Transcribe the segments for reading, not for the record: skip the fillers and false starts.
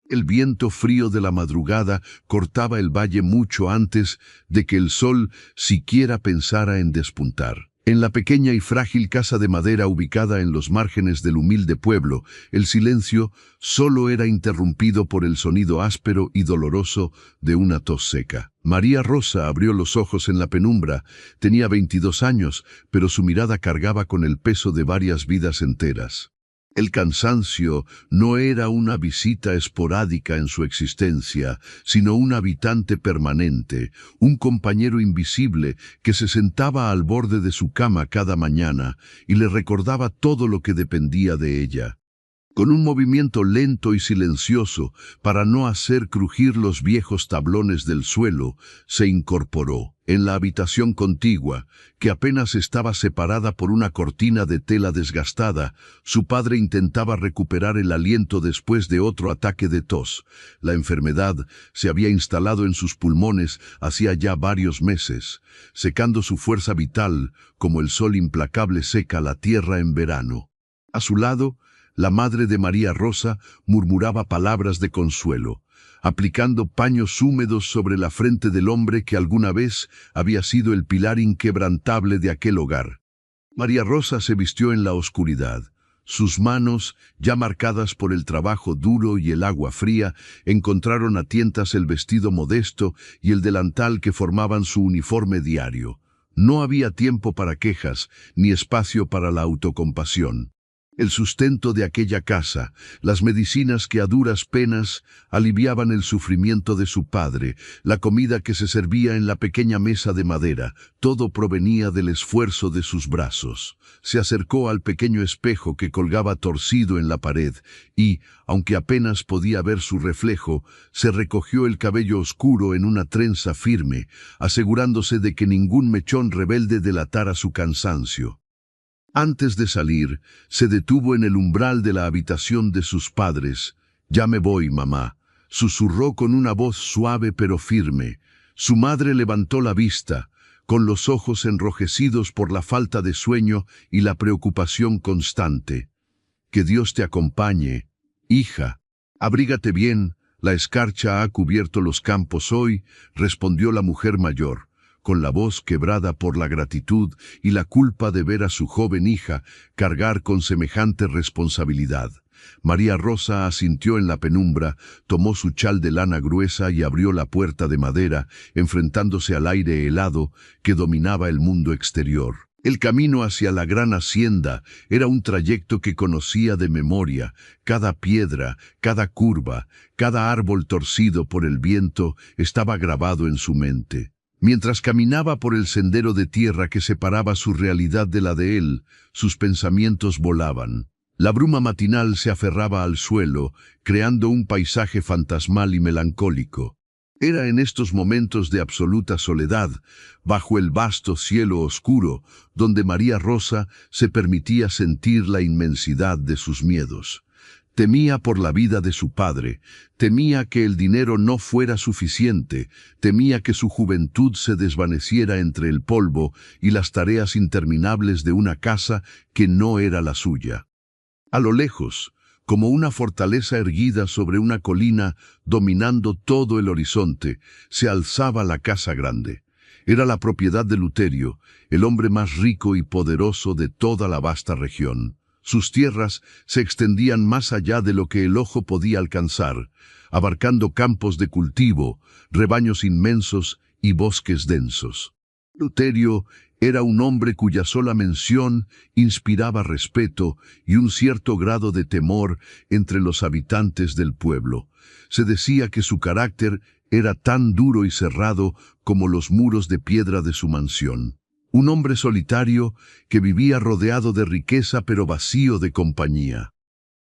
El viento frío de la madrugada cortaba el valle mucho antes de que el sol siquiera pensara en despuntar. En la pequeña y frágil casa de madera ubicada en los márgenes del humilde pueblo, el silencio solo era interrumpido por el sonido áspero y doloroso de una tos seca. María Rosa abrió los ojos en la penumbra. Tenía 22 años, pero su mirada cargaba con el peso de varias vidas enteras. El cansancio no era una visita esporádica en su existencia, sino un habitante permanente, un compañero invisible que se sentaba al borde de su cama cada mañana y le recordaba todo lo que dependía de ella. Con un movimiento lento y silencioso, para no hacer crujir los viejos tablones del suelo, se incorporó. En la habitación contigua, que apenas estaba separada por una cortina de tela desgastada, su padre intentaba recuperar el aliento después de otro ataque de tos. La enfermedad se había instalado en sus pulmones hacía ya varios meses, secando su fuerza vital como el sol implacable seca la tierra en verano. A su lado, la madre de María Rosa murmuraba palabras de consuelo, aplicando paños húmedos sobre la frente del hombre que alguna vez había sido el pilar inquebrantable de aquel hogar. María Rosa se vistió en la oscuridad. Sus manos, ya marcadas por el trabajo duro y el agua fría, encontraron a tientas el vestido modesto y el delantal que formaban su uniforme diario. No había tiempo para quejas, ni espacio para la autocompasión. El sustento de aquella casa, las medicinas que a duras penas aliviaban el sufrimiento de su padre, la comida que se servía en la pequeña mesa de madera, todo provenía del esfuerzo de sus brazos. Se acercó al pequeño espejo que colgaba torcido en la pared y, aunque apenas podía ver su reflejo, se recogió el cabello oscuro en una trenza firme, asegurándose de que ningún mechón rebelde delatara su cansancio. Antes de salir, se detuvo en el umbral de la habitación de sus padres. «Ya me voy, mamá», susurró con una voz suave pero firme. Su madre levantó la vista, con los ojos enrojecidos por la falta de sueño y la preocupación constante. «Que Dios te acompañe, hija. Abrígate bien, la escarcha ha cubierto los campos hoy», respondió la mujer mayor, con la voz quebrada por la gratitud y la culpa de ver a su joven hija cargar con semejante responsabilidad. María Rosa asintió en la penumbra, tomó su chal de lana gruesa y abrió la puerta de madera, enfrentándose al aire helado que dominaba el mundo exterior. El camino hacia la gran hacienda era un trayecto que conocía de memoria. Cada piedra, cada curva, cada árbol torcido por el viento estaba grabado en su mente. Mientras caminaba por el sendero de tierra que separaba su realidad de la de él, sus pensamientos volaban. La bruma matinal se aferraba al suelo, creando un paisaje fantasmal y melancólico. Era en estos momentos de absoluta soledad, bajo el vasto cielo oscuro, donde María Rosa se permitía sentir la inmensidad de sus miedos. Temía por la vida de su padre, temía que el dinero no fuera suficiente, temía que su juventud se desvaneciera entre el polvo y las tareas interminables de una casa que no era la suya. A lo lejos, como una fortaleza erguida sobre una colina dominando todo el horizonte, se alzaba la casa grande. Era la propiedad de Luterio, el hombre más rico y poderoso de toda la vasta región. Sus tierras se extendían más allá de lo que el ojo podía alcanzar, abarcando campos de cultivo, rebaños inmensos y bosques densos. Luterio era un hombre cuya sola mención inspiraba respeto y un cierto grado de temor entre los habitantes del pueblo. Se decía que su carácter era tan duro y cerrado como los muros de piedra de su mansión. Un hombre solitario que vivía rodeado de riqueza pero vacío de compañía.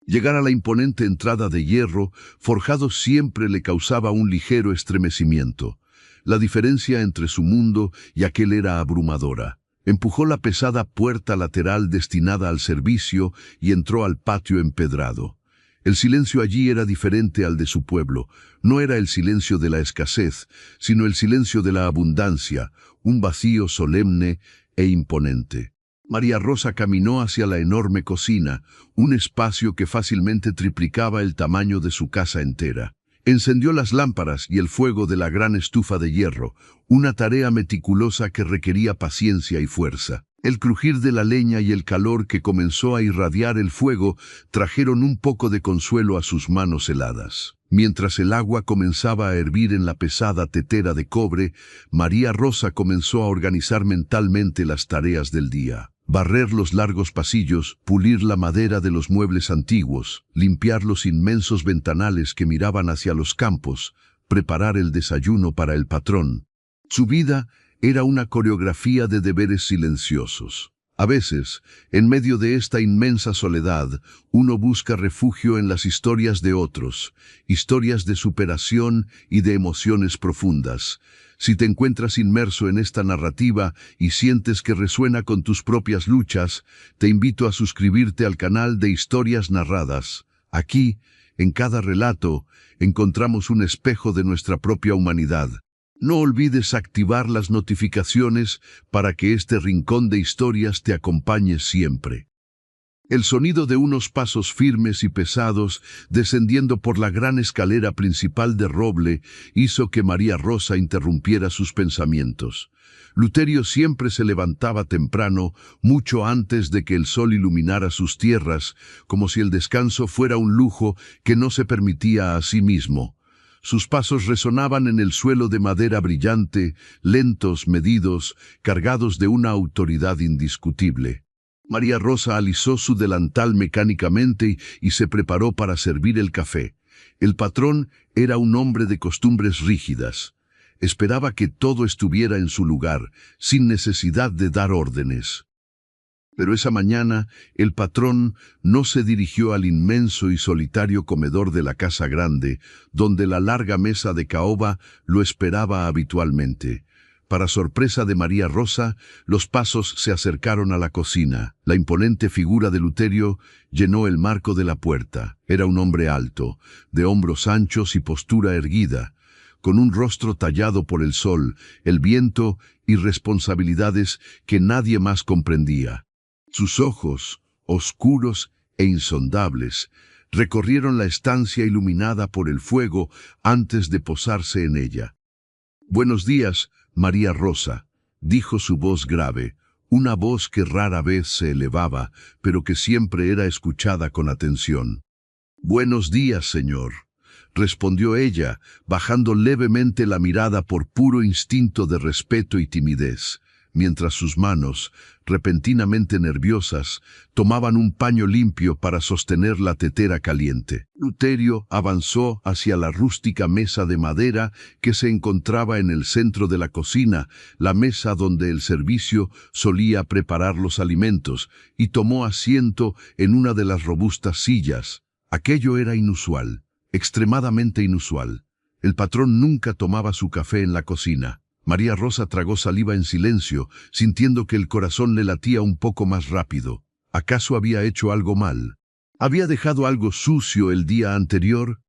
Llegar a la imponente entrada de hierro, forjado siempre le causaba un ligero estremecimiento. La diferencia entre su mundo y aquel era abrumadora. Empujó la pesada puerta lateral destinada al servicio y entró al patio empedrado. El silencio allí era diferente al de su pueblo. No era el silencio de la escasez, sino el silencio de la abundancia, un vacío solemne e imponente. María Rosa caminó hacia la enorme cocina, un espacio que fácilmente triplicaba el tamaño de su casa entera. Encendió las lámparas y el fuego de la gran estufa de hierro, una tarea meticulosa que requería paciencia y fuerza. El crujir de la leña y el calor que comenzó a irradiar el fuego trajeron un poco de consuelo a sus manos heladas. Mientras el agua comenzaba a hervir en la pesada tetera de cobre, María Rosa comenzó a organizar mentalmente las tareas del día. Barrer los largos pasillos, pulir la madera de los muebles antiguos, limpiar los inmensos ventanales que miraban hacia los campos, preparar el desayuno para el patrón. Su vida era una coreografía de deberes silenciosos. A veces, en medio de esta inmensa soledad, uno busca refugio en las historias de otros, historias de superación y de emociones profundas. Si te encuentras inmerso en esta narrativa y sientes que resuena con tus propias luchas, te invito a suscribirte al canal de Historias Narradas. Aquí, en cada relato, encontramos un espejo de nuestra propia humanidad. No olvides activar las notificaciones para que este rincón de historias te acompañe siempre. El sonido de unos pasos firmes y pesados descendiendo por la gran escalera principal de roble hizo que María Rosa interrumpiera sus pensamientos. Luterio siempre se levantaba temprano, mucho antes de que el sol iluminara sus tierras, como si el descanso fuera un lujo que no se permitía a sí mismo. Sus pasos resonaban en el suelo de madera brillante, lentos, medidos, cargados de una autoridad indiscutible. María Rosa alisó su delantal mecánicamente y se preparó para servir el café. El patrón era un hombre de costumbres rígidas. Esperaba que todo estuviera en su lugar, sin necesidad de dar órdenes. Pero esa mañana, el patrón no se dirigió al inmenso y solitario comedor de la casa grande, donde la larga mesa de caoba lo esperaba habitualmente. Para sorpresa de María Rosa, los pasos se acercaron a la cocina. La imponente figura de Luterio llenó el marco de la puerta. Era un hombre alto, de hombros anchos y postura erguida, con un rostro tallado por el sol, el viento y responsabilidades que nadie más comprendía. Sus ojos, oscuros e insondables, recorrieron la estancia iluminada por el fuego antes de posarse en ella. «Buenos días, María Rosa», dijo su voz grave, una voz que rara vez se elevaba, pero que siempre era escuchada con atención. «Buenos días, señor», respondió ella, bajando levemente la mirada por puro instinto de respeto y timidez, mientras sus manos, repentinamente nerviosas, tomaban un paño limpio para sostener la tetera caliente. Luterio avanzó hacia la rústica mesa de madera que se encontraba en el centro de la cocina, la mesa donde el servicio solía preparar los alimentos, y tomó asiento en una de las robustas sillas. Aquello era inusual, extremadamente inusual. El patrón nunca tomaba su café en la cocina. María Rosa tragó saliva en silencio, sintiendo que el corazón le latía un poco más rápido. ¿Acaso había hecho algo mal? ¿Había dejado algo sucio el día anterior?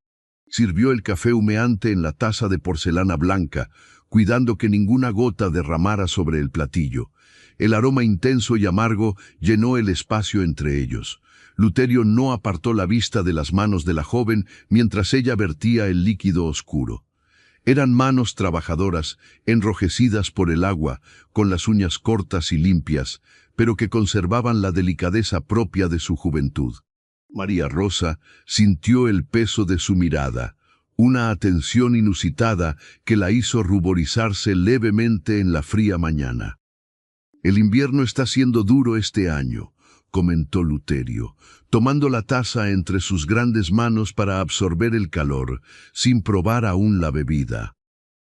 Sirvió el café humeante en la taza de porcelana blanca, cuidando que ninguna gota derramara sobre el platillo. El aroma intenso y amargo llenó el espacio entre ellos. Luterio no apartó la vista de las manos de la joven mientras ella vertía el líquido oscuro. Eran manos trabajadoras, enrojecidas por el agua, con las uñas cortas y limpias, pero que conservaban la delicadeza propia de su juventud. María Rosa sintió el peso de su mirada, una atención inusitada que la hizo ruborizarse levemente en la fría mañana. «El invierno está siendo duro este año», comentó Luterio, tomando la taza entre sus grandes manos para absorber el calor, sin probar aún la bebida.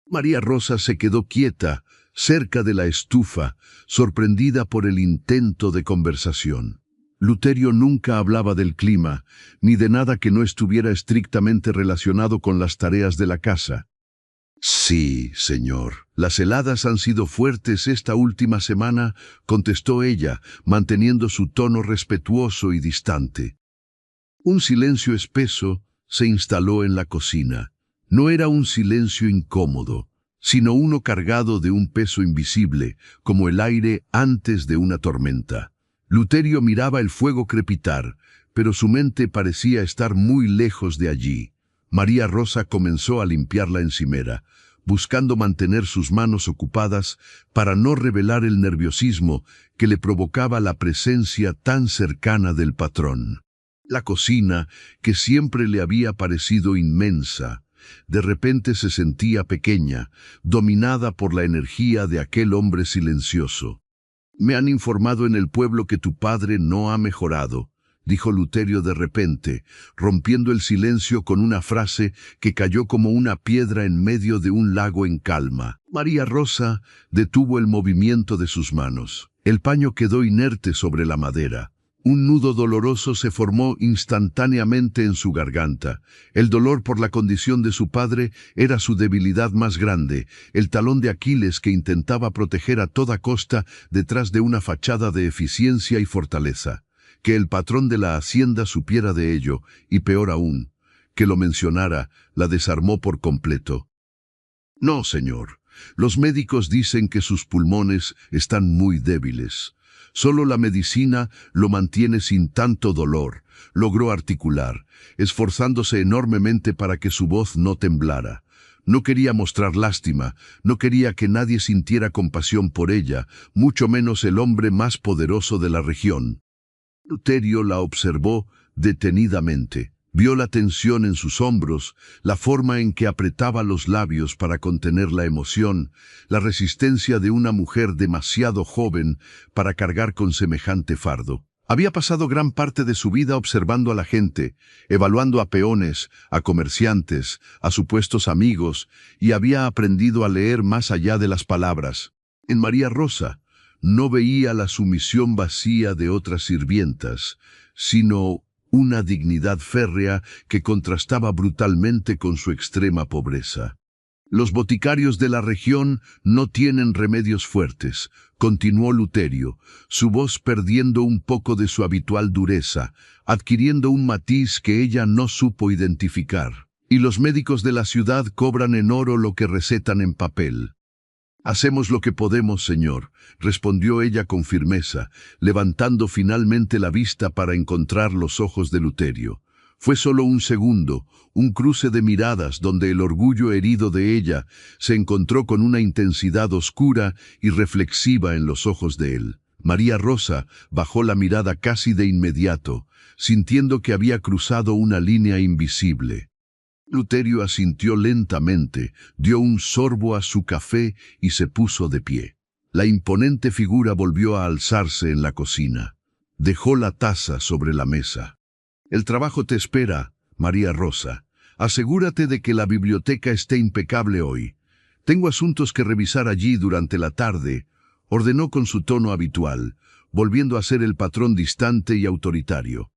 María Rosa se quedó quieta, cerca de la estufa, sorprendida por el intento de conversación. Luterio nunca hablaba del clima, ni de nada que no estuviera estrictamente relacionado con las tareas de la casa. «Sí, señor. Las heladas han sido fuertes esta última semana», contestó ella, manteniendo su tono respetuoso y distante. Un silencio espeso se instaló en la cocina. No era un silencio incómodo, sino uno cargado de un peso invisible, como el aire antes de una tormenta. Luterio miraba el fuego crepitar, pero su mente parecía estar muy lejos de allí. María Rosa comenzó a limpiar la encimera, buscando mantener sus manos ocupadas para no revelar el nerviosismo que le provocaba la presencia tan cercana del patrón. La cocina, que siempre le había parecido inmensa, de repente se sentía pequeña, dominada por la energía de aquel hombre silencioso. «Me han informado en el pueblo que tu padre no ha mejorado», dijo Luterio de repente, rompiendo el silencio con una frase que cayó como una piedra en medio de un lago en calma. María Rosa detuvo el movimiento de sus manos. El paño quedó inerte sobre la madera. Un nudo doloroso se formó instantáneamente en su garganta. El dolor por la condición de su padre era su debilidad más grande, el talón de Aquiles que intentaba proteger a toda costa detrás de una fachada de eficiencia y fortaleza. Que el patrón de la hacienda supiera de ello, y peor aún, que lo mencionara, la desarmó por completo. «No, señor. Los médicos dicen que sus pulmones están muy débiles. Solo la medicina lo mantiene sin tanto dolor», logró articular, esforzándose enormemente para que su voz no temblara. No quería mostrar lástima, no quería que nadie sintiera compasión por ella, mucho menos el hombre más poderoso de la región. Luterio la observó detenidamente. Vio la tensión en sus hombros, la forma en que apretaba los labios para contener la emoción, la resistencia de una mujer demasiado joven para cargar con semejante fardo. Había pasado gran parte de su vida observando a la gente, evaluando a peones, a comerciantes, a supuestos amigos, y había aprendido a leer más allá de las palabras. En María Rosa no veía la sumisión vacía de otras sirvientas, sino una dignidad férrea que contrastaba brutalmente con su extrema pobreza. «Los boticarios de la región no tienen remedios fuertes», continuó Luterio, su voz perdiendo un poco de su habitual dureza, adquiriendo un matiz que ella no supo identificar. «Y los médicos de la ciudad cobran en oro lo que recetan en papel». «Hacemos lo que podemos, señor», respondió ella con firmeza, levantando finalmente la vista para encontrar los ojos de Luterio. Fue solo un segundo, un cruce de miradas donde el orgullo herido de ella se encontró con una intensidad oscura y reflexiva en los ojos de él. María Rosa bajó la mirada casi de inmediato, sintiendo que había cruzado una línea invisible. Luterio asintió lentamente, dio un sorbo a su café y se puso de pie. La imponente figura volvió a alzarse en la cocina. Dejó la taza sobre la mesa. «El trabajo te espera, María Rosa. Asegúrate de que la biblioteca esté impecable hoy. Tengo asuntos que revisar allí durante la tarde», ordenó con su tono habitual, volviendo a ser el patrón distante y autoritario.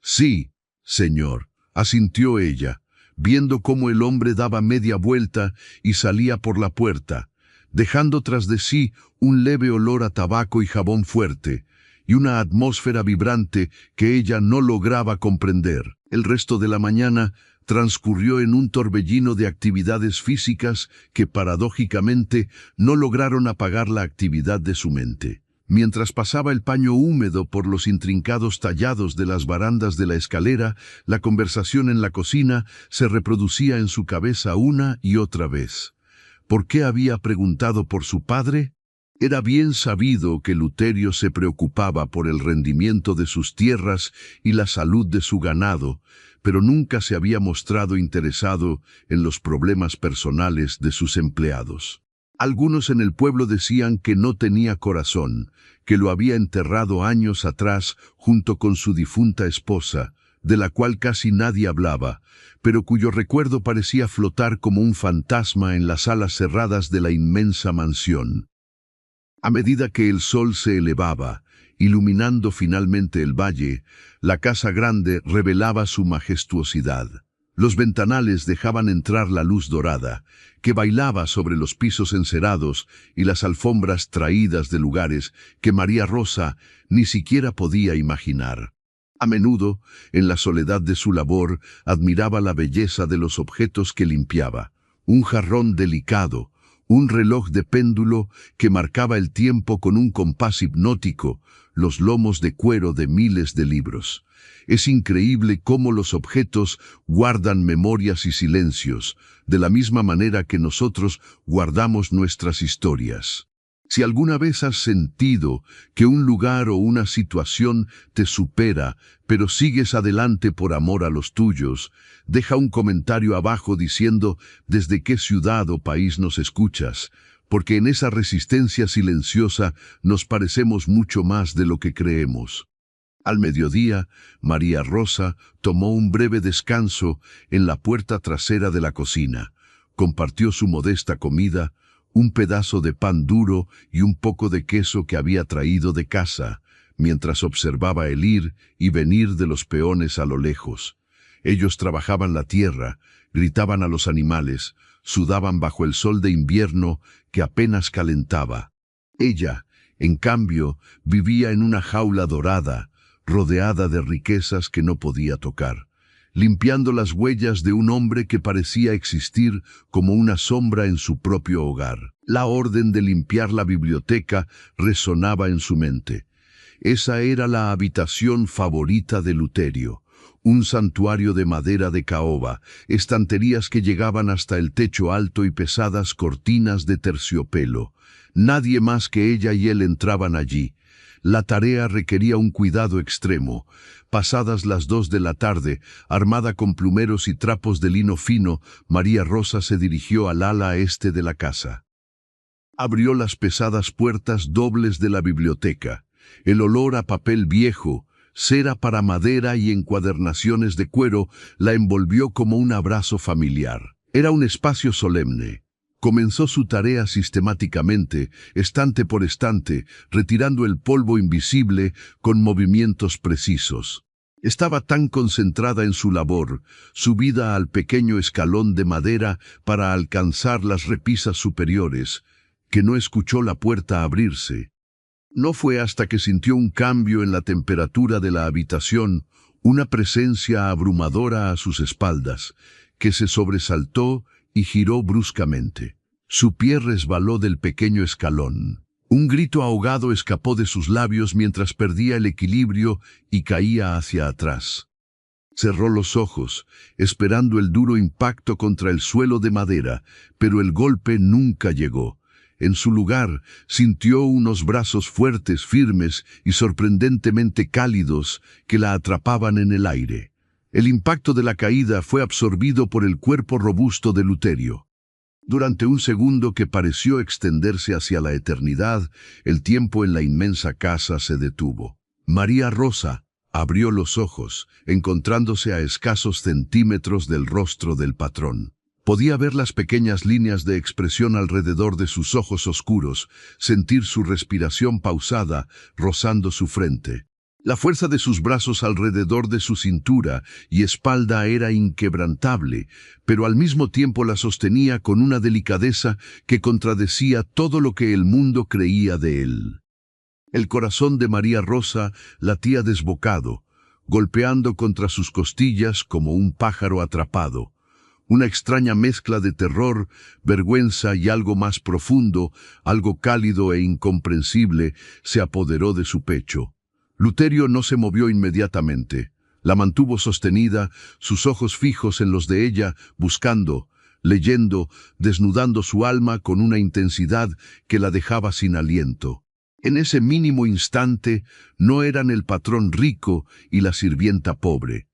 «Sí, señor», asintió ella, viendo cómo el hombre daba media vuelta y salía por la puerta, dejando tras de sí un leve olor a tabaco y jabón fuerte, y una atmósfera vibrante que ella no lograba comprender. El resto de la mañana transcurrió en un torbellino de actividades físicas que paradójicamente no lograron apagar la actividad de su mente. Mientras pasaba el paño húmedo por los intrincados tallados de las barandas de la escalera, la conversación en la cocina se reproducía en su cabeza una y otra vez. ¿Por qué había preguntado por su padre? Era bien sabido que Luterio se preocupaba por el rendimiento de sus tierras y la salud de su ganado, pero nunca se había mostrado interesado en los problemas personales de sus empleados. Algunos en el pueblo decían que no tenía corazón, que lo había enterrado años atrás junto con su difunta esposa, de la cual casi nadie hablaba, pero cuyo recuerdo parecía flotar como un fantasma en las salas cerradas de la inmensa mansión. A medida que el sol se elevaba, iluminando finalmente el valle, la casa grande revelaba su majestuosidad. Los ventanales dejaban entrar la luz dorada, que bailaba sobre los pisos encerados y las alfombras traídas de lugares que María Rosa ni siquiera podía imaginar. A menudo, en la soledad de su labor, admiraba la belleza de los objetos que limpiaba. Un jarrón delicado, un reloj de péndulo que marcaba el tiempo con un compás hipnótico, los lomos de cuero de miles de libros. Es increíble cómo los objetos guardan memorias y silencios, de la misma manera que nosotros guardamos nuestras historias. Si alguna vez has sentido que un lugar o una situación te supera, pero sigues adelante por amor a los tuyos, deja un comentario abajo diciendo desde qué ciudad o país nos escuchas, porque en esa resistencia silenciosa nos parecemos mucho más de lo que creemos. Al mediodía, María Rosa tomó un breve descanso en la puerta trasera de la cocina. Compartió su modesta comida, un pedazo de pan duro y un poco de queso que había traído de casa, mientras observaba el ir y venir de los peones a lo lejos. Ellos trabajaban la tierra, gritaban a los animales, sudaban bajo el sol de invierno que apenas calentaba. Ella, en cambio, vivía en una jaula dorada, rodeada de riquezas que no podía tocar, limpiando las huellas de un hombre que parecía existir como una sombra en su propio hogar. La orden de limpiar la biblioteca resonaba en su mente. Esa era la habitación favorita de Luterio, un santuario de madera de caoba, estanterías que llegaban hasta el techo alto y pesadas cortinas de terciopelo. Nadie más que ella y él entraban allí. La tarea requería un cuidado extremo. Pasadas las 2 de la tarde, armada con plumeros y trapos de lino fino, María Rosa se dirigió al ala este de la casa. Abrió las pesadas puertas dobles de la biblioteca. El olor a papel viejo, cera para madera y encuadernaciones de cuero la envolvió como un abrazo familiar. Era un espacio solemne. Comenzó su tarea sistemáticamente, estante por estante, retirando el polvo invisible con movimientos precisos. Estaba tan concentrada en su labor, subida al pequeño escalón de madera para alcanzar las repisas superiores, que no escuchó la puerta abrirse. No fue hasta que sintió un cambio en la temperatura de la habitación, una presencia abrumadora a sus espaldas, que se sobresaltó y giró bruscamente. Su pie resbaló del pequeño escalón. Un grito ahogado escapó de sus labios mientras perdía el equilibrio y caía hacia atrás. Cerró los ojos, esperando el duro impacto contra el suelo de madera, pero el golpe nunca llegó. En su lugar, sintió unos brazos fuertes, firmes y sorprendentemente cálidos que la atrapaban en el aire. El impacto de la caída fue absorbido por el cuerpo robusto de Luterio. Durante un segundo que pareció extenderse hacia la eternidad, el tiempo en la inmensa casa se detuvo. María Rosa abrió los ojos, encontrándose a escasos centímetros del rostro del patrón. Podía ver las pequeñas líneas de expresión alrededor de sus ojos oscuros, sentir su respiración pausada rozando su frente. La fuerza de sus brazos alrededor de su cintura y espalda era inquebrantable, pero al mismo tiempo la sostenía con una delicadeza que contradecía todo lo que el mundo creía de él. El corazón de María Rosa latía desbocado, golpeando contra sus costillas como un pájaro atrapado. Una extraña mezcla de terror, vergüenza y algo más profundo, algo cálido e incomprensible, se apoderó de su pecho. Luterio no se movió inmediatamente. La mantuvo sostenida, sus ojos fijos en los de ella, buscando, leyendo, desnudando su alma con una intensidad que la dejaba sin aliento. En ese mínimo instante no eran el patrón rico y la sirvienta pobre.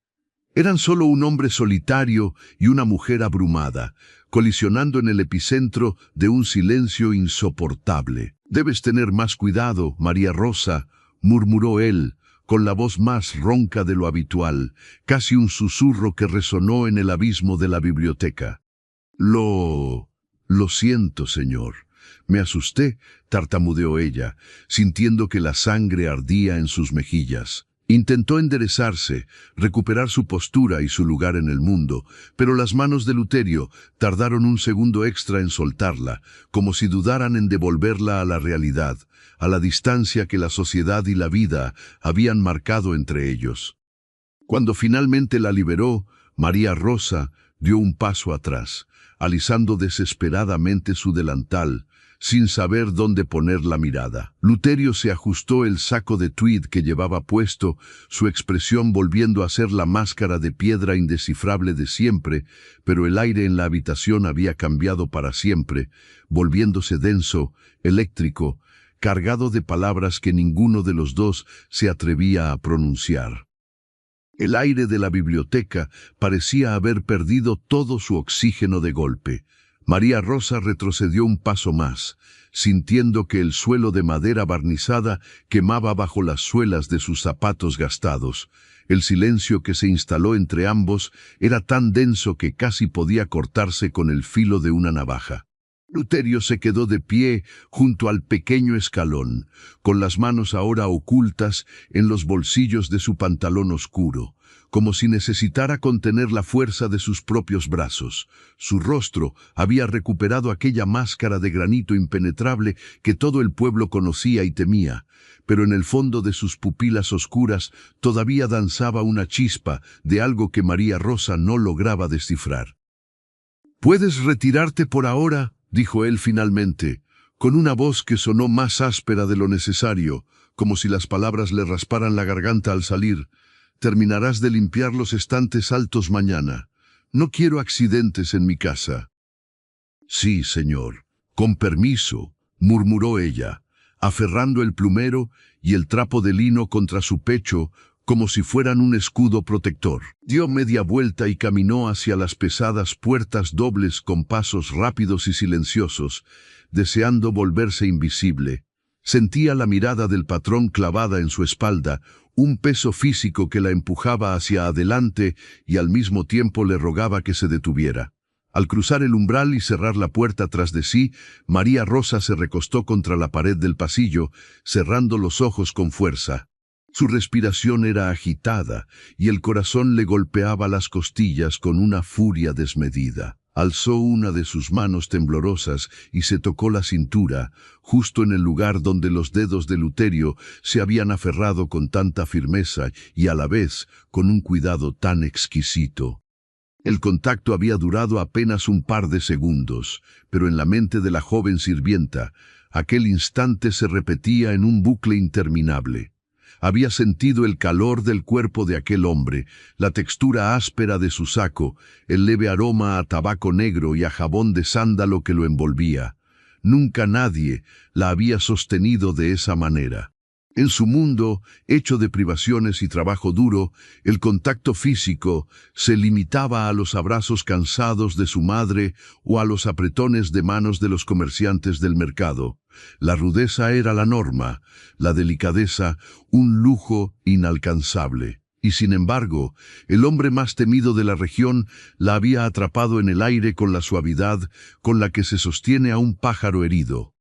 Eran solo un hombre solitario y una mujer abrumada, colisionando en el epicentro de un silencio insoportable. «Debes tener más cuidado, María Rosa», murmuró él, con la voz más ronca de lo habitual, casi un susurro que resonó en el abismo de la biblioteca. Lo siento, señor. Me asusté», tartamudeó ella, sintiendo que la sangre ardía en sus mejillas. Intentó enderezarse, recuperar su postura y su lugar en el mundo, pero las manos de Luterio tardaron un segundo extra en soltarla, como si dudaran en devolverla a la realidad, a la distancia que la sociedad y la vida habían marcado entre ellos. Cuando finalmente la liberó, María Rosa dio un paso atrás, alisando desesperadamente su delantal, sin saber dónde poner la mirada. Luterio se ajustó el saco de tweed que llevaba puesto, su expresión volviendo a ser la máscara de piedra indescifrable de siempre, pero el aire en la habitación había cambiado para siempre, volviéndose denso, eléctrico, cargado de palabras que ninguno de los dos se atrevía a pronunciar. El aire de la biblioteca parecía haber perdido todo su oxígeno de golpe. María Rosa retrocedió un paso más, sintiendo que el suelo de madera barnizada quemaba bajo las suelas de sus zapatos gastados. El silencio que se instaló entre ambos era tan denso que casi podía cortarse con el filo de una navaja. Luterio se quedó de pie junto al pequeño escalón, con las manos ahora ocultas en los bolsillos de su pantalón oscuro, como si necesitara contener la fuerza de sus propios brazos. Su rostro había recuperado aquella máscara de granito impenetrable que todo el pueblo conocía y temía, pero en el fondo de sus pupilas oscuras todavía danzaba una chispa de algo que María Rosa no lograba descifrar. «¿Puedes retirarte por ahora?», dijo él finalmente, con una voz que sonó más áspera de lo necesario, como si las palabras le rasparan la garganta al salir. «Terminarás de limpiar los estantes altos mañana. No quiero accidentes en mi casa». «Sí, señor. Con permiso», murmuró ella, aferrando el plumero y el trapo de lino contra su pecho como si fueran un escudo protector. Dio media vuelta y caminó hacia las pesadas puertas dobles con pasos rápidos y silenciosos, deseando volverse invisible. Sentía la mirada del patrón clavada en su espalda, un peso físico que la empujaba hacia adelante y al mismo tiempo le rogaba que se detuviera. Al cruzar el umbral y cerrar la puerta tras de sí, María Rosa se recostó contra la pared del pasillo, cerrando los ojos con fuerza. Su respiración era agitada y el corazón le golpeaba las costillas con una furia desmedida. Alzó una de sus manos temblorosas y se tocó la cintura, justo en el lugar donde los dedos de Luterio se habían aferrado con tanta firmeza y a la vez con un cuidado tan exquisito. El contacto había durado apenas un par de segundos, pero en la mente de la joven sirvienta, aquel instante se repetía en un bucle interminable. Había sentido el calor del cuerpo de aquel hombre, la textura áspera de su saco, el leve aroma a tabaco negro y a jabón de sándalo que lo envolvía. Nunca nadie la había sostenido de esa manera. En su mundo, hecho de privaciones y trabajo duro, el contacto físico se limitaba a los abrazos cansados de su madre o a los apretones de manos de los comerciantes del mercado. La rudeza era la norma, la delicadeza un lujo inalcanzable. Y sin embargo, el hombre más temido de la región la había atrapado en el aire con la suavidad con la que se sostiene a un pájaro herido.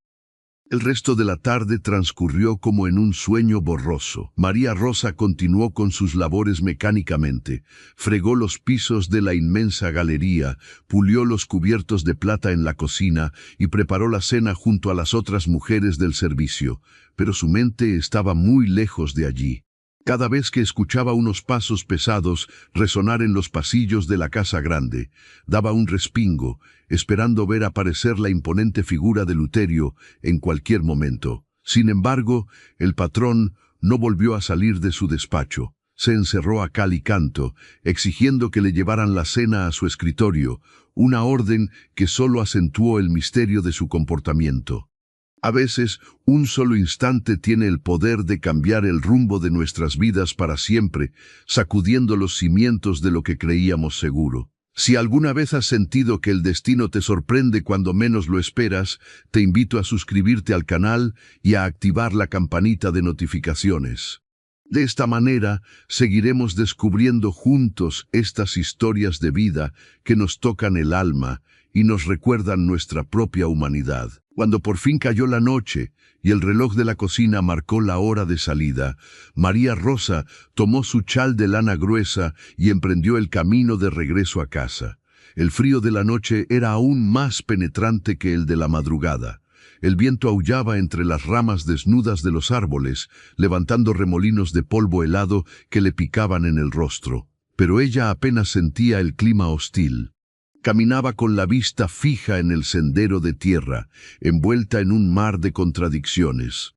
El resto de la tarde transcurrió como en un sueño borroso. María Rosa continuó con sus labores mecánicamente, fregó los pisos de la inmensa galería, pulió los cubiertos de plata en la cocina y preparó la cena junto a las otras mujeres del servicio, pero su mente estaba muy lejos de allí. Cada vez que escuchaba unos pasos pesados resonar en los pasillos de la casa grande, daba un respingo, esperando ver aparecer la imponente figura de Luterio en cualquier momento. Sin embargo, el patrón no volvió a salir de su despacho. Se encerró a cal y canto, exigiendo que le llevaran la cena a su escritorio, una orden que solo acentuó el misterio de su comportamiento. A veces, un solo instante tiene el poder de cambiar el rumbo de nuestras vidas para siempre, sacudiendo los cimientos de lo que creíamos seguro. Si alguna vez has sentido que el destino te sorprende cuando menos lo esperas, te invito a suscribirte al canal y a activar la campanita de notificaciones. De esta manera, seguiremos descubriendo juntos estas historias de vida que nos tocan el alma y nos recuerdan nuestra propia humanidad. Cuando por fin cayó la noche y el reloj de la cocina marcó la hora de salida, María Rosa tomó su chal de lana gruesa y emprendió el camino de regreso a casa. El frío de la noche era aún más penetrante que el de la madrugada. El viento aullaba entre las ramas desnudas de los árboles, levantando remolinos de polvo helado que le picaban en el rostro. Pero ella apenas sentía el clima hostil. Caminaba con la vista fija en el sendero de tierra, envuelta en un mar de contradicciones.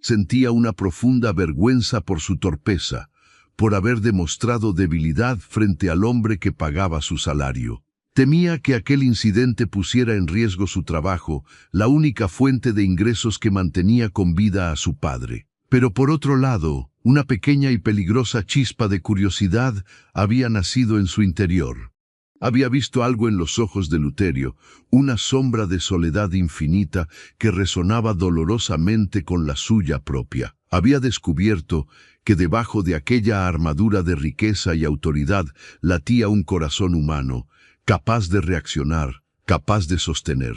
Sentía una profunda vergüenza por su torpeza, por haber demostrado debilidad frente al hombre que pagaba su salario. Temía que aquel incidente pusiera en riesgo su trabajo, la única fuente de ingresos que mantenía con vida a su padre. Pero por otro lado, una pequeña y peligrosa chispa de curiosidad había nacido en su interior. Había visto algo en los ojos de Luterio, una sombra de soledad infinita que resonaba dolorosamente con la suya propia. Había descubierto que debajo de aquella armadura de riqueza y autoridad latía un corazón humano, capaz de reaccionar, capaz de sostener.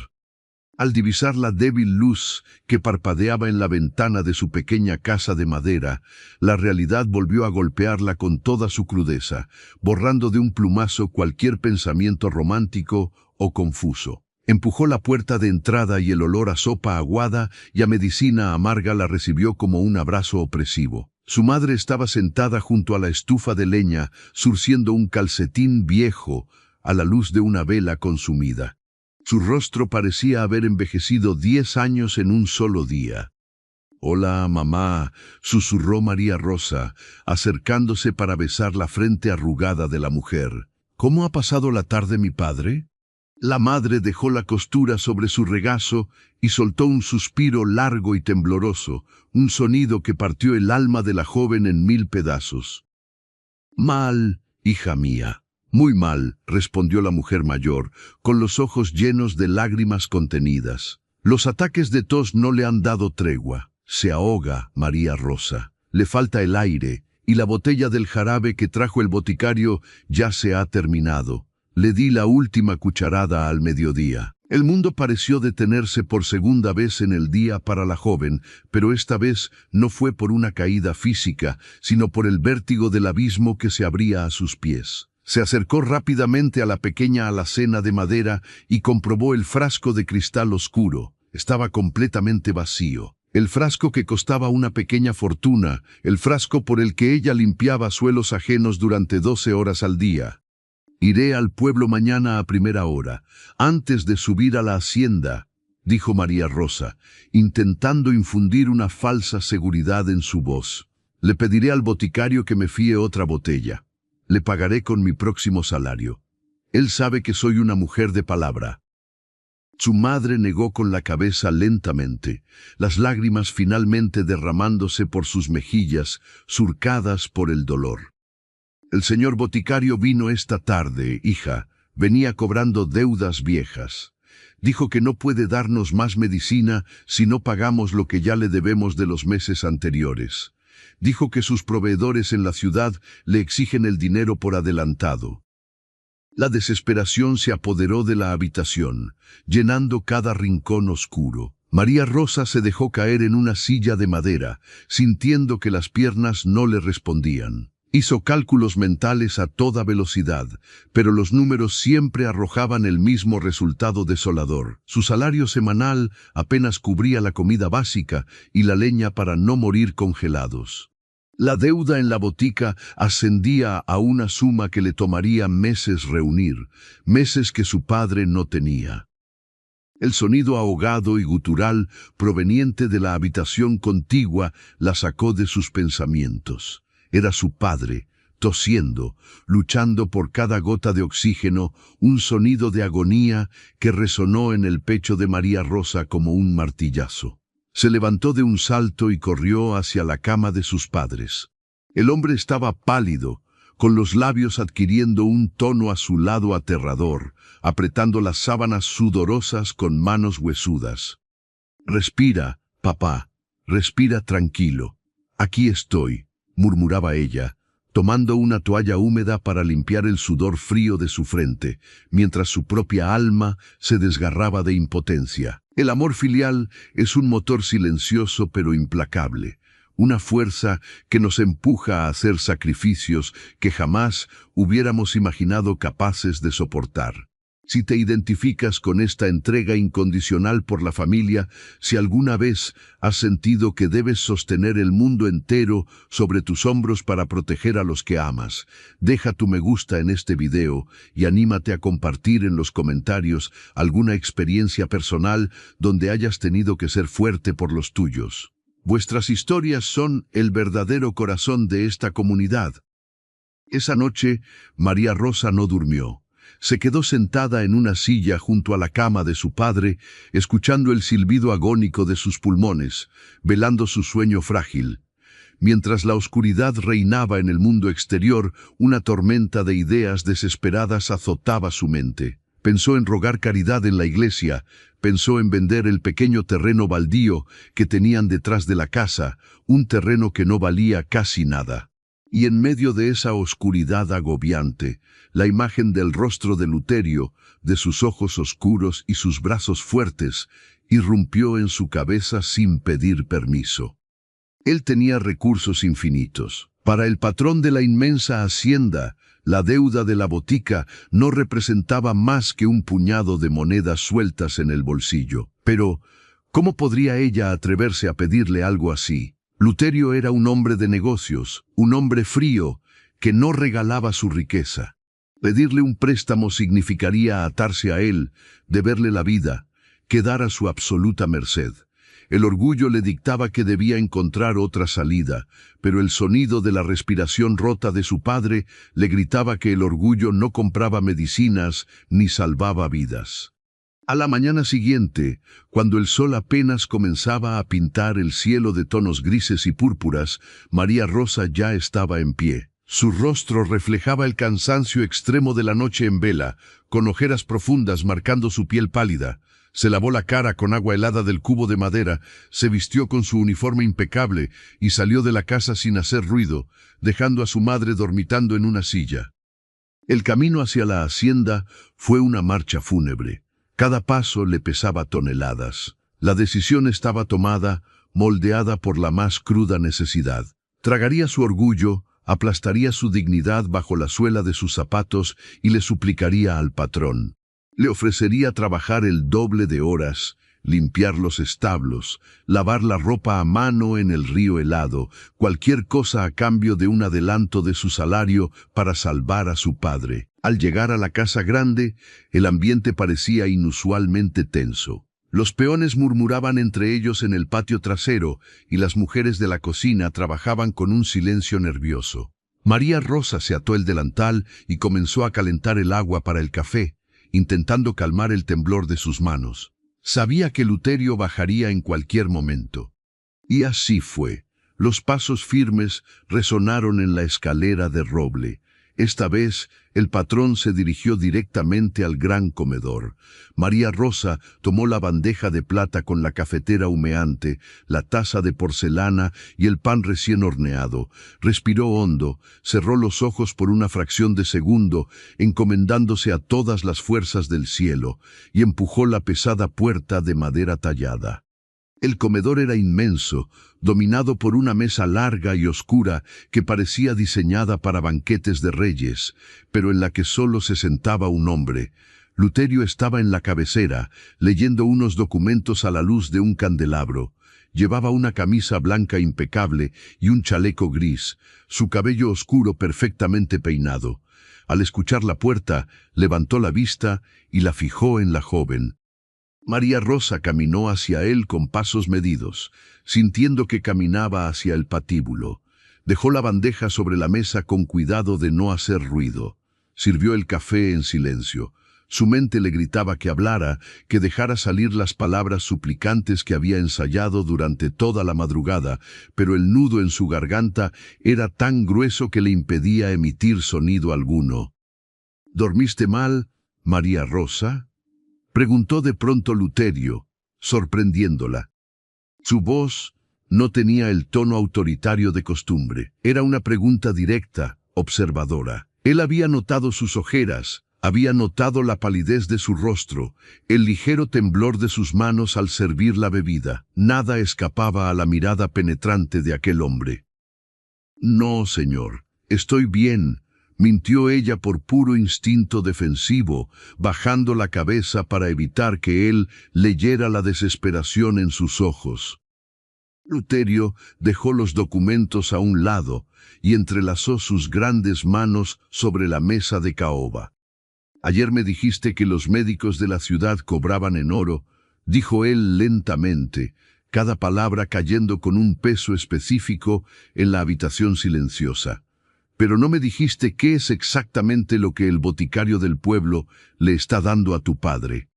Al divisar la débil luz que parpadeaba en la ventana de su pequeña casa de madera, la realidad volvió a golpearla con toda su crudeza, borrando de un plumazo cualquier pensamiento romántico o confuso. Empujó la puerta de entrada y el olor a sopa aguada y a medicina amarga la recibió como un abrazo opresivo. Su madre estaba sentada junto a la estufa de leña, zurciendo un calcetín viejo a la luz de una vela consumida. Su rostro parecía haber envejecido 10 años en un solo día. «Hola, mamá», susurró María Rosa, acercándose para besar la frente arrugada de la mujer. «¿Cómo ha pasado la tarde mi padre?» La madre dejó la costura sobre su regazo y soltó un suspiro largo y tembloroso, un sonido que partió el alma de la joven en 1000 pedazos. «Mal, hija mía». «Muy mal», respondió la mujer mayor, con los ojos llenos de lágrimas contenidas. «Los ataques de tos no le han dado tregua. Se ahoga, María Rosa. Le falta el aire, y la botella del jarabe que trajo el boticario ya se ha terminado. Le di la última cucharada al mediodía». El mundo pareció detenerse por segunda vez en el día para la joven, pero esta vez no fue por una caída física, sino por el vértigo del abismo que se abría a sus pies. Se acercó rápidamente a la pequeña alacena de madera y comprobó el frasco de cristal oscuro. Estaba completamente vacío. El frasco que costaba una pequeña fortuna, el frasco por el que ella limpiaba suelos ajenos durante 12 horas al día. «Iré al pueblo mañana a primera hora, antes de subir a la hacienda», dijo María Rosa, intentando infundir una falsa seguridad en su voz. «Le pediré al boticario que me fíe otra botella. Le pagaré con mi próximo salario. Él sabe que soy una mujer de palabra». Su madre negó con la cabeza lentamente, las lágrimas finalmente derramándose por sus mejillas, surcadas por el dolor. «El señor boticario vino esta tarde, hija. Venía cobrando deudas viejas. Dijo que no puede darnos más medicina si no pagamos lo que ya le debemos de los meses anteriores. Dijo que sus proveedores en la ciudad le exigen el dinero por adelantado». La desesperación se apoderó de la habitación, llenando cada rincón oscuro. María Rosa se dejó caer en una silla de madera, sintiendo que las piernas no le respondían. Hizo cálculos mentales a toda velocidad, pero los números siempre arrojaban el mismo resultado desolador. Su salario semanal apenas cubría la comida básica y la leña para no morir congelados. La deuda en la botica ascendía a una suma que le tomaría meses reunir, meses que su padre no tenía. El sonido ahogado y gutural proveniente de la habitación contigua la sacó de sus pensamientos. Era su padre, tosiendo, luchando por cada gota de oxígeno, un sonido de agonía que resonó en el pecho de María Rosa como un martillazo. Se levantó de un salto y corrió hacia la cama de sus padres. El hombre estaba pálido, con los labios adquiriendo un tono azulado aterrador, apretando las sábanas sudorosas con manos huesudas. «Respira, papá, respira tranquilo. Aquí estoy», murmuraba ella, tomando una toalla húmeda para limpiar el sudor frío de su frente, mientras su propia alma se desgarraba de impotencia. El amor filial es un motor silencioso pero implacable, una fuerza que nos empuja a hacer sacrificios que jamás hubiéramos imaginado capaces de soportar. Si te identificas con esta entrega incondicional por la familia, si alguna vez has sentido que debes sostener el mundo entero sobre tus hombros para proteger a los que amas, deja tu me gusta en este video y anímate a compartir en los comentarios alguna experiencia personal donde hayas tenido que ser fuerte por los tuyos. Vuestras historias son el verdadero corazón de esta comunidad. Esa noche, María Rosa no durmió. Se quedó sentada en una silla junto a la cama de su padre, escuchando el silbido agónico de sus pulmones, velando su sueño frágil. Mientras la oscuridad reinaba en el mundo exterior, una tormenta de ideas desesperadas azotaba su mente. Pensó en rogar caridad en la iglesia, pensó en vender el pequeño terreno baldío que tenían detrás de la casa, un terreno que no valía casi nada. Y en medio de esa oscuridad agobiante, la imagen del rostro de Luterio, de sus ojos oscuros y sus brazos fuertes, irrumpió en su cabeza sin pedir permiso. Él tenía recursos infinitos. Para el patrón de la inmensa hacienda, la deuda de la botica no representaba más que un puñado de monedas sueltas en el bolsillo. Pero, ¿cómo podría ella atreverse a pedirle algo así? Luterio era un hombre de negocios, un hombre frío, que no regalaba su riqueza. Pedirle un préstamo significaría atarse a él, deberle la vida, quedar a su absoluta merced. El orgullo le dictaba que debía encontrar otra salida, pero el sonido de la respiración rota de su padre le gritaba que el orgullo no compraba medicinas ni salvaba vidas. A la mañana siguiente, cuando el sol apenas comenzaba a pintar el cielo de tonos grises y púrpuras, María Rosa ya estaba en pie. Su rostro reflejaba el cansancio extremo de la noche en vela, con ojeras profundas marcando su piel pálida. Se lavó la cara con agua helada del cubo de madera, se vistió con su uniforme impecable y salió de la casa sin hacer ruido, dejando a su madre dormitando en una silla. El camino hacia la hacienda fue una marcha fúnebre. Cada paso le pesaba toneladas. La decisión estaba tomada, moldeada por la más cruda necesidad. Tragaría su orgullo, aplastaría su dignidad bajo la suela de sus zapatos y le suplicaría al patrón. Le ofrecería trabajar el doble de horas, limpiar los establos, lavar la ropa a mano en el río helado, cualquier cosa a cambio de un adelanto de su salario para salvar a su padre. Al llegar a la casa grande, el ambiente parecía inusualmente tenso. Los peones murmuraban entre ellos en el patio trasero y las mujeres de la cocina trabajaban con un silencio nervioso. María Rosa se ató el delantal y comenzó a calentar el agua para el café, intentando calmar el temblor de sus manos. Sabía que Luterio bajaría en cualquier momento. Y así fue. Los pasos firmes resonaron en la escalera de roble. Esta vez, el patrón se dirigió directamente al gran comedor. María Rosa tomó la bandeja de plata con la cafetera humeante, la taza de porcelana y el pan recién horneado. Respiró hondo, cerró los ojos por una fracción de segundo, encomendándose a todas las fuerzas del cielo, y empujó la pesada puerta de madera tallada. El comedor era inmenso, dominado por una mesa larga y oscura que parecía diseñada para banquetes de reyes, pero en la que solo se sentaba un hombre. Luterio estaba en la cabecera, leyendo unos documentos a la luz de un candelabro. Llevaba una camisa blanca impecable y un chaleco gris, su cabello oscuro perfectamente peinado. Al escuchar la puerta, levantó la vista y la fijó en la joven. María Rosa caminó hacia él con pasos medidos, sintiendo que caminaba hacia el patíbulo. Dejó la bandeja sobre la mesa con cuidado de no hacer ruido. Sirvió el café en silencio. Su mente le gritaba que hablara, que dejara salir las palabras suplicantes que había ensayado durante toda la madrugada, pero el nudo en su garganta era tan grueso que le impedía emitir sonido alguno. ¿Dormiste mal, María Rosa?, preguntó de pronto Luterio, sorprendiéndola. Su voz no tenía el tono autoritario de costumbre. Era una pregunta directa, observadora. Él había notado sus ojeras, había notado la palidez de su rostro, el ligero temblor de sus manos al servir la bebida. Nada escapaba a la mirada penetrante de aquel hombre. «No, señor, estoy bien. mintió ella por puro instinto defensivo, bajando la cabeza para evitar que él leyera la desesperación en sus ojos. Luterio dejó los documentos a un lado y entrelazó sus grandes manos sobre la mesa de caoba. «Ayer me dijiste que los médicos de la ciudad cobraban en oro», dijo él lentamente, cada palabra cayendo con un peso específico en la habitación silenciosa. «Pero no me dijiste qué es exactamente lo que el boticario del pueblo le está dando a tu padre».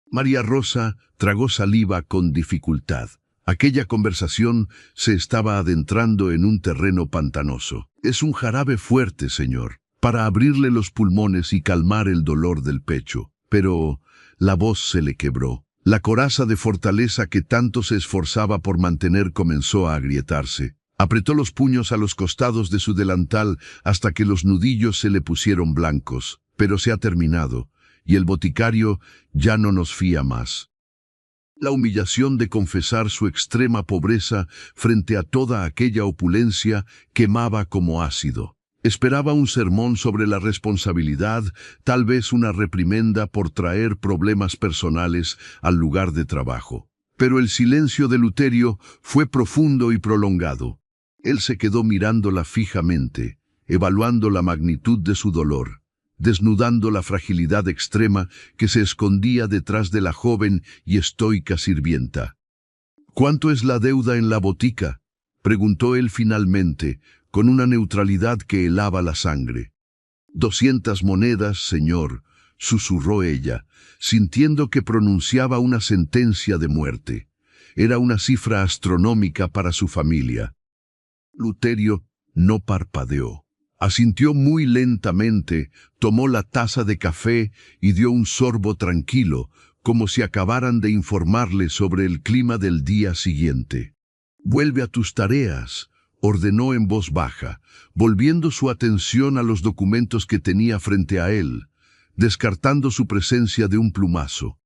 María Rosa tragó saliva con dificultad. Aquella conversación se estaba adentrando en un terreno pantanoso. «Es un jarabe fuerte, señor, para abrirle los pulmones y calmar el dolor del pecho». Pero la voz se le quebró. La coraza de fortaleza que tanto se esforzaba por mantener comenzó a agrietarse. Apretó los puños a los costados de su delantal hasta que los nudillos se le pusieron blancos. «Pero se ha terminado, y el boticario ya no nos fía más». La humillación de confesar su extrema pobreza frente a toda aquella opulencia quemaba como ácido. Esperaba un sermón sobre la responsabilidad, tal vez una reprimenda por traer problemas personales al lugar de trabajo. Pero el silencio de Luterio fue profundo y prolongado. Él se quedó mirándola fijamente, evaluando la magnitud de su dolor, desnudando la fragilidad extrema que se escondía detrás de la joven y estoica sirvienta. «¿Cuánto es la deuda en la botica?», preguntó él finalmente, con una neutralidad que helaba la sangre. «200 monedas, señor», susurró ella, sintiendo que pronunciaba una sentencia de muerte. Era una cifra astronómica para su familia. Luterio no parpadeó. Asintió muy lentamente, tomó la taza de café y dio un sorbo tranquilo, como si acabaran de informarle sobre el clima del día siguiente. «Vuelve a tus tareas», ordenó en voz baja, volviendo su atención a los documentos que tenía frente a él, descartando su presencia de un plumazo.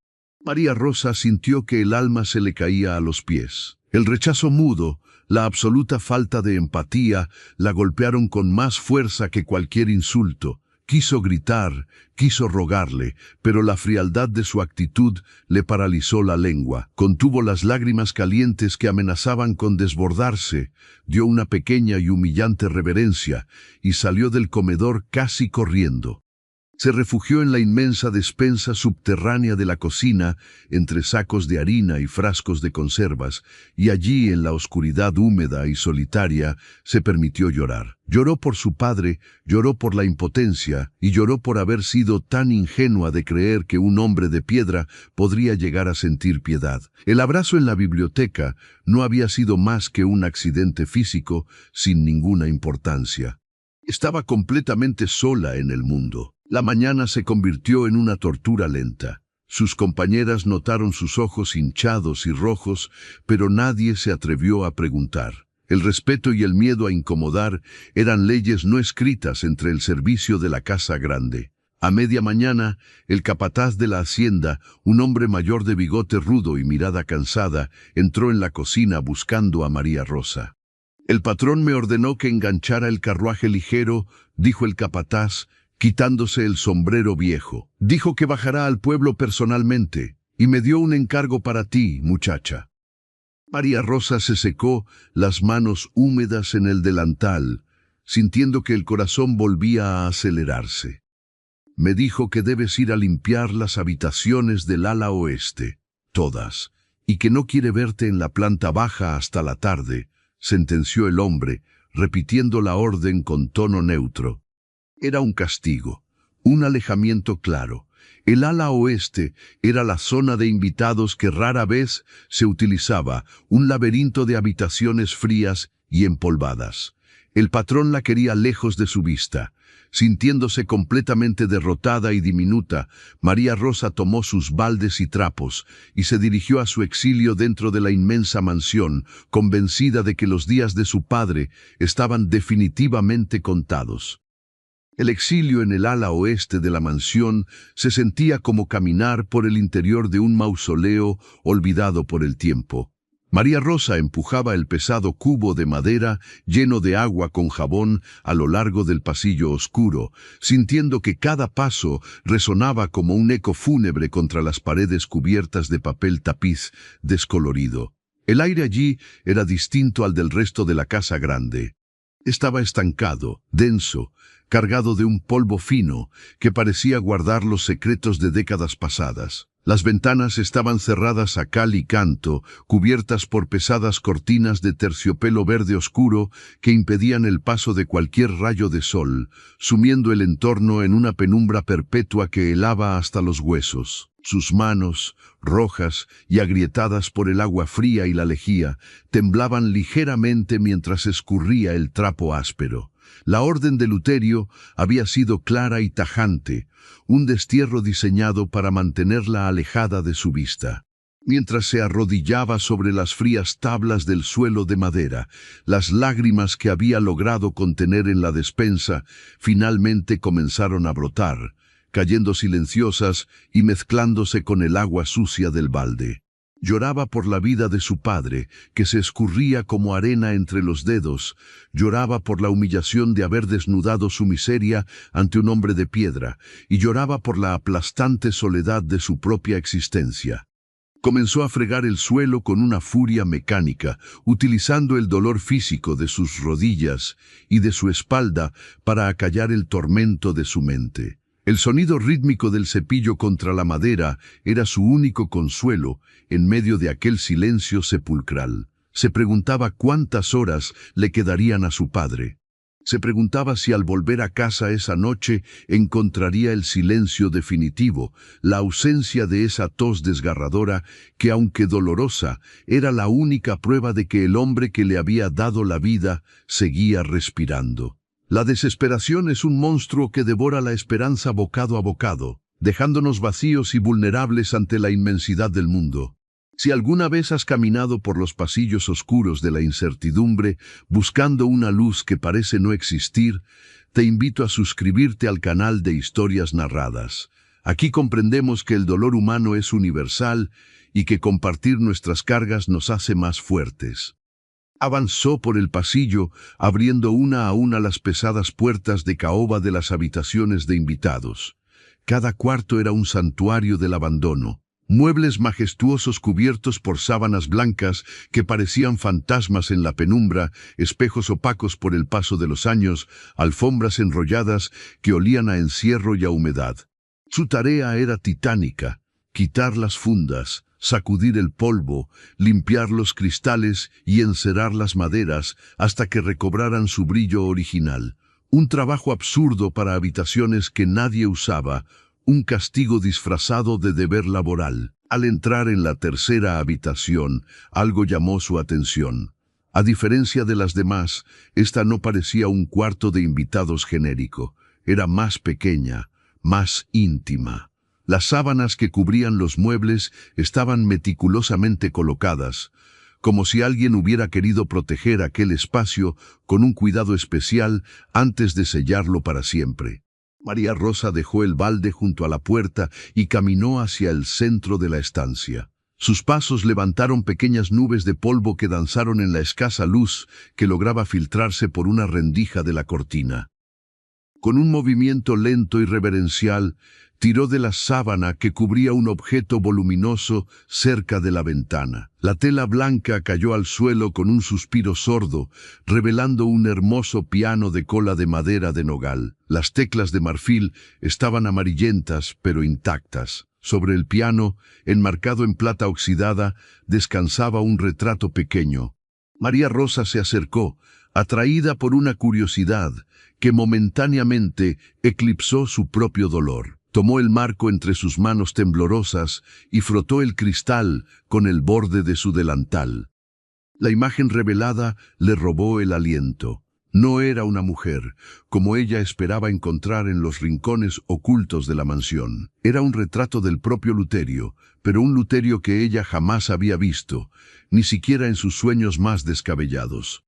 María Rosa sintió que el alma se le caía a los pies. El rechazo mudo, la absoluta falta de empatía, la golpearon con más fuerza que cualquier insulto. Quiso gritar, quiso rogarle, pero la frialdad de su actitud le paralizó la lengua. Contuvo las lágrimas calientes que amenazaban con desbordarse, dio una pequeña y humillante reverencia y salió del comedor casi corriendo. Se refugió en la inmensa despensa subterránea de la cocina, entre sacos de harina y frascos de conservas, y allí, en la oscuridad húmeda y solitaria, se permitió llorar. Lloró por su padre, lloró por la impotencia, y lloró por haber sido tan ingenua de creer que un hombre de piedra podría llegar a sentir piedad. El abrazo en la biblioteca no había sido más que un accidente físico sin ninguna importancia. Estaba completamente sola en el mundo. La mañana se convirtió en una tortura lenta. Sus compañeras notaron sus ojos hinchados y rojos, pero nadie se atrevió a preguntar. El respeto y el miedo a incomodar eran leyes no escritas entre el servicio de la casa grande. A media mañana, el capataz de la hacienda, un hombre mayor de bigote rudo y mirada cansada, entró en la cocina buscando a María Rosa. «El patrón me ordenó que enganchara el carruaje ligero», dijo el capataz, quitándose el sombrero viejo. «Dijo que bajará al pueblo personalmente, y me dio un encargo para ti, muchacha». María Rosa se secó las manos húmedas en el delantal, sintiendo que el corazón volvía a acelerarse. «Me dijo que debes ir a limpiar las habitaciones del ala oeste, todas, y que no quiere verte en la planta baja hasta la tarde», sentenció el hombre, repitiendo la orden con tono neutro. Era un castigo, un alejamiento claro. El ala oeste era la zona de invitados que rara vez se utilizaba, un laberinto de habitaciones frías y empolvadas. El patrón la quería lejos de su vista. Sintiéndose completamente derrotada y diminuta, María Rosa tomó sus baldes y trapos y se dirigió a su exilio dentro de la inmensa mansión, convencida de que los días de su padre estaban definitivamente contados. El exilio en el ala oeste de la mansión se sentía como caminar por el interior de un mausoleo olvidado por el tiempo. María Rosa empujaba el pesado cubo de madera lleno de agua con jabón a lo largo del pasillo oscuro, sintiendo que cada paso resonaba como un eco fúnebre contra las paredes cubiertas de papel tapiz descolorido. El aire allí era distinto al del resto de la casa grande. Estaba estancado, denso, cargado de un polvo fino que parecía guardar los secretos de décadas pasadas. Las ventanas estaban cerradas a cal y canto, cubiertas por pesadas cortinas de terciopelo verde oscuro que impedían el paso de cualquier rayo de sol, sumiendo el entorno en una penumbra perpetua que helaba hasta los huesos. Sus manos, rojas y agrietadas por el agua fría y la lejía, temblaban ligeramente mientras escurría el trapo áspero. La orden de Luterio había sido clara y tajante, un destierro diseñado para mantenerla alejada de su vista. Mientras se arrodillaba sobre las frías tablas del suelo de madera, las lágrimas que había logrado contener en la despensa finalmente comenzaron a brotar, cayendo silenciosas y mezclándose con el agua sucia del balde. Lloraba por la vida de su padre, que se escurría como arena entre los dedos. Lloraba por la humillación de haber desnudado su miseria ante un hombre de piedra, y lloraba por la aplastante soledad de su propia existencia. Comenzó a fregar el suelo con una furia mecánica, utilizando el dolor físico de sus rodillas y de su espalda para acallar el tormento de su mente. El sonido rítmico del cepillo contra la madera era su único consuelo en medio de aquel silencio sepulcral. Se preguntaba cuántas horas le quedarían a su padre. Se preguntaba si al volver a casa esa noche encontraría el silencio definitivo, la ausencia de esa tos desgarradora que, aunque dolorosa, era la única prueba de que el hombre que le había dado la vida seguía respirando. La desesperación es un monstruo que devora la esperanza bocado a bocado, dejándonos vacíos y vulnerables ante la inmensidad del mundo. Si alguna vez has caminado por los pasillos oscuros de la incertidumbre, buscando una luz que parece no existir, te invito a suscribirte al canal de Historias Narradas. Aquí comprendemos que el dolor humano es universal y que compartir nuestras cargas nos hace más fuertes. Avanzó por el pasillo, abriendo una a una las pesadas puertas de caoba de las habitaciones de invitados. Cada cuarto era un santuario del abandono. Muebles majestuosos cubiertos por sábanas blancas que parecían fantasmas en la penumbra, espejos opacos por el paso de los años, alfombras enrolladas que olían a encierro y a humedad. Su tarea era titánica: quitar las fundas, sacudir el polvo, limpiar los cristales y encerar las maderas hasta que recobraran su brillo original. Un trabajo absurdo para habitaciones que nadie usaba, un castigo disfrazado de deber laboral. Al entrar en la tercera habitación, algo llamó su atención. A diferencia de las demás, esta no parecía un cuarto de invitados genérico. Era más pequeña, más íntima. Las sábanas que cubrían los muebles estaban meticulosamente colocadas, como si alguien hubiera querido proteger aquel espacio con un cuidado especial antes de sellarlo para siempre. María Rosa dejó el balde junto a la puerta y caminó hacia el centro de la estancia. Sus pasos levantaron pequeñas nubes de polvo que danzaron en la escasa luz que lograba filtrarse por una rendija de la cortina. Con un movimiento lento y reverencial, tiró de la sábana que cubría un objeto voluminoso cerca de la ventana. La tela blanca cayó al suelo con un suspiro sordo, revelando un hermoso piano de cola de madera de nogal. Las teclas de marfil estaban amarillentas pero intactas. Sobre el piano, enmarcado en plata oxidada, descansaba un retrato pequeño. María Rosa se acercó, atraída por una curiosidad que momentáneamente eclipsó su propio dolor. Tomó el marco entre sus manos temblorosas y frotó el cristal con el borde de su delantal. La imagen revelada le robó el aliento. No era una mujer, como ella esperaba encontrar en los rincones ocultos de la mansión. Era un retrato del propio Luterio, pero un Luterio que ella jamás había visto, ni siquiera en sus sueños más descabellados.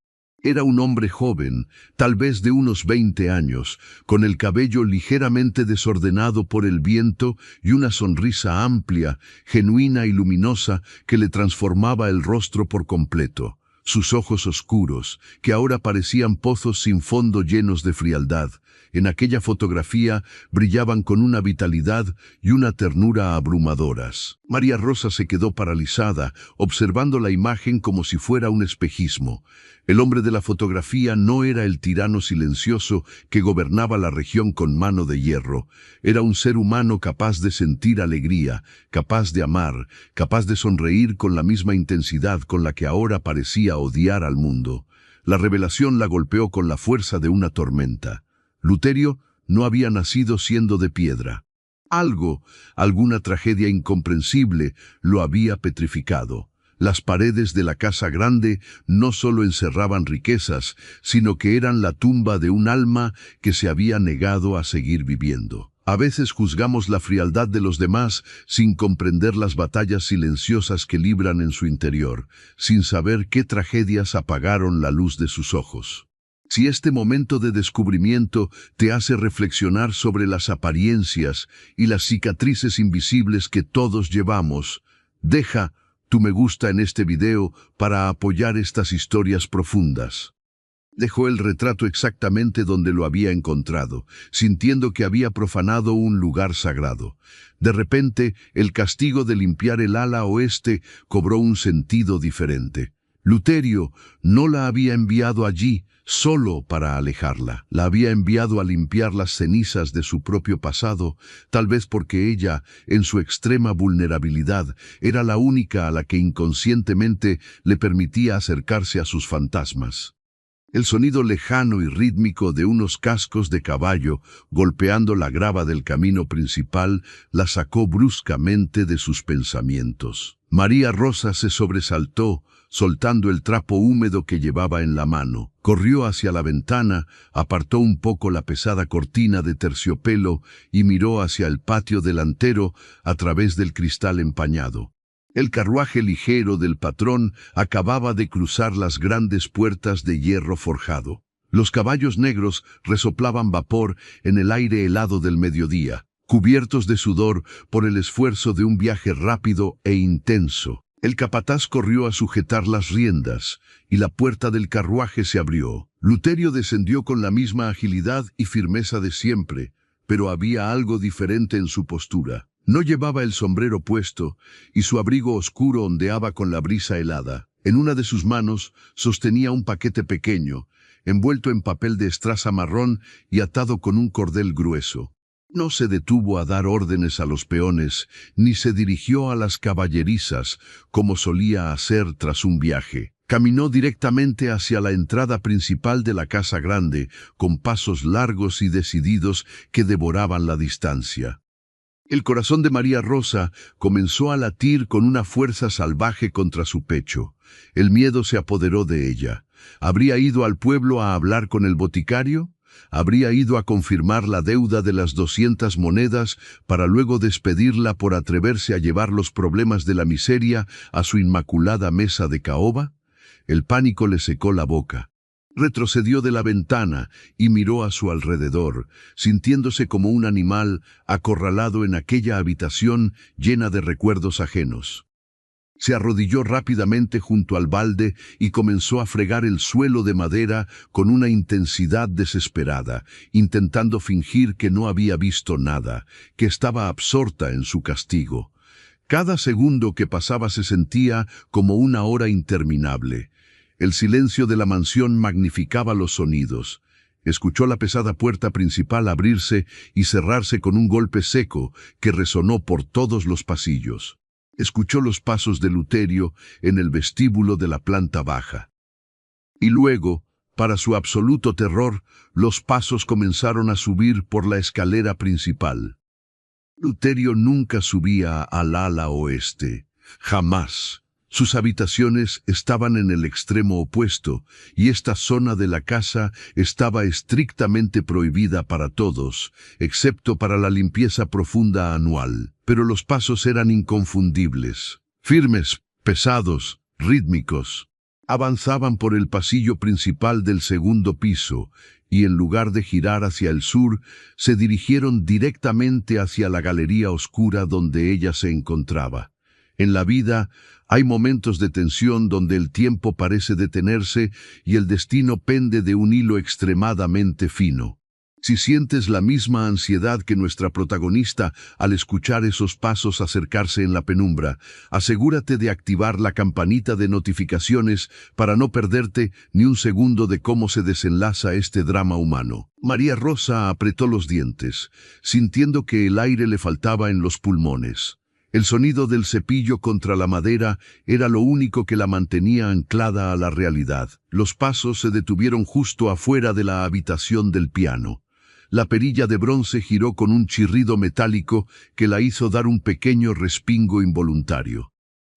Era un hombre joven, tal vez de unos 20 años, con el cabello ligeramente desordenado por el viento y una sonrisa amplia, genuina y luminosa que le transformaba el rostro por completo. Sus ojos oscuros, que ahora parecían pozos sin fondo llenos de frialdad, en aquella fotografía brillaban con una vitalidad y una ternura abrumadoras. María Rosa se quedó paralizada, observando la imagen como si fuera un espejismo. El hombre de la fotografía no era el tirano silencioso que gobernaba la región con mano de hierro. Era un ser humano capaz de sentir alegría, capaz de amar, capaz de sonreír con la misma intensidad con la que ahora parecía odiar al mundo. La revelación la golpeó con la fuerza de una tormenta. Luterio no había nacido siendo de piedra. Alguna tragedia incomprensible, lo había petrificado. Las paredes de la casa grande no solo encerraban riquezas, sino que eran la tumba de un alma que se había negado a seguir viviendo. A veces juzgamos la frialdad de los demás sin comprender las batallas silenciosas que libran en su interior, sin saber qué tragedias apagaron la luz de sus ojos. Si este momento de descubrimiento te hace reflexionar sobre las apariencias y las cicatrices invisibles que todos llevamos, deja tu me gusta en este video para apoyar estas historias profundas. Dejó el retrato exactamente donde lo había encontrado, sintiendo que había profanado un lugar sagrado. De repente, el castigo de limpiar el ala oeste cobró un sentido diferente. Luterio no la había enviado allí solo para alejarla. La había enviado a limpiar las cenizas de su propio pasado, tal vez porque ella, en su extrema vulnerabilidad, era la única a la que inconscientemente le permitía acercarse a sus fantasmas. El sonido lejano y rítmico de unos cascos de caballo golpeando la grava del camino principal la sacó bruscamente de sus pensamientos. María Rosa se sobresaltó, soltando el trapo húmedo que llevaba en la mano. Corrió hacia la ventana, apartó un poco la pesada cortina de terciopelo y miró hacia el patio delantero a través del cristal empañado. El carruaje ligero del patrón acababa de cruzar las grandes puertas de hierro forjado. Los caballos negros resoplaban vapor en el aire helado del mediodía, cubiertos de sudor por el esfuerzo de un viaje rápido e intenso. El capataz corrió a sujetar las riendas, y la puerta del carruaje se abrió. Luterio descendió con la misma agilidad y firmeza de siempre, pero había algo diferente en su postura. No llevaba el sombrero puesto, y su abrigo oscuro ondeaba con la brisa helada. En una de sus manos sostenía un paquete pequeño, envuelto en papel de estraza marrón y atado con un cordel grueso. No se detuvo a dar órdenes a los peones, ni se dirigió a las caballerizas, como solía hacer tras un viaje. Caminó directamente hacia la entrada principal de la casa grande, con pasos largos y decididos que devoraban la distancia. El corazón de María Rosa comenzó a latir con una fuerza salvaje contra su pecho. El miedo se apoderó de ella. ¿Habría ido al pueblo a hablar con el boticario? ¿Habría ido a confirmar la deuda de las 200 monedas para luego despedirla por atreverse a llevar los problemas de la miseria a su inmaculada mesa de caoba? El pánico le secó la boca. Retrocedió de la ventana y miró a su alrededor, sintiéndose como un animal acorralado en aquella habitación llena de recuerdos ajenos. Se arrodilló rápidamente junto al balde y comenzó a fregar el suelo de madera con una intensidad desesperada, intentando fingir que no había visto nada, que estaba absorta en su castigo. Cada segundo que pasaba se sentía como una hora interminable. El silencio de la mansión magnificaba los sonidos. Escuchó la pesada puerta principal abrirse y cerrarse con un golpe seco que resonó por todos los pasillos. Escuchó los pasos de Luterio en el vestíbulo de la planta baja. Y luego, para su absoluto terror, los pasos comenzaron a subir por la escalera principal. Luterio nunca subía al ala oeste, jamás. Sus habitaciones estaban en el extremo opuesto, y esta zona de la casa estaba estrictamente prohibida para todos, excepto para la limpieza profunda anual. Pero los pasos eran inconfundibles, firmes, pesados, rítmicos. Avanzaban por el pasillo principal del segundo piso, y en lugar de girar hacia el sur, se dirigieron directamente hacia la galería oscura donde ella se encontraba. En la vida hay momentos de tensión donde el tiempo parece detenerse y el destino pende de un hilo extremadamente fino. Si sientes la misma ansiedad que nuestra protagonista al escuchar esos pasos acercarse en la penumbra, asegúrate de activar la campanita de notificaciones para no perderte ni un segundo de cómo se desenlaza este drama humano. María Rosa apretó los dientes, sintiendo que el aire le faltaba en los pulmones. El sonido del cepillo contra la madera era lo único que la mantenía anclada a la realidad. Los pasos se detuvieron justo afuera de la habitación del piano. La perilla de bronce giró con un chirrido metálico que la hizo dar un pequeño respingo involuntario.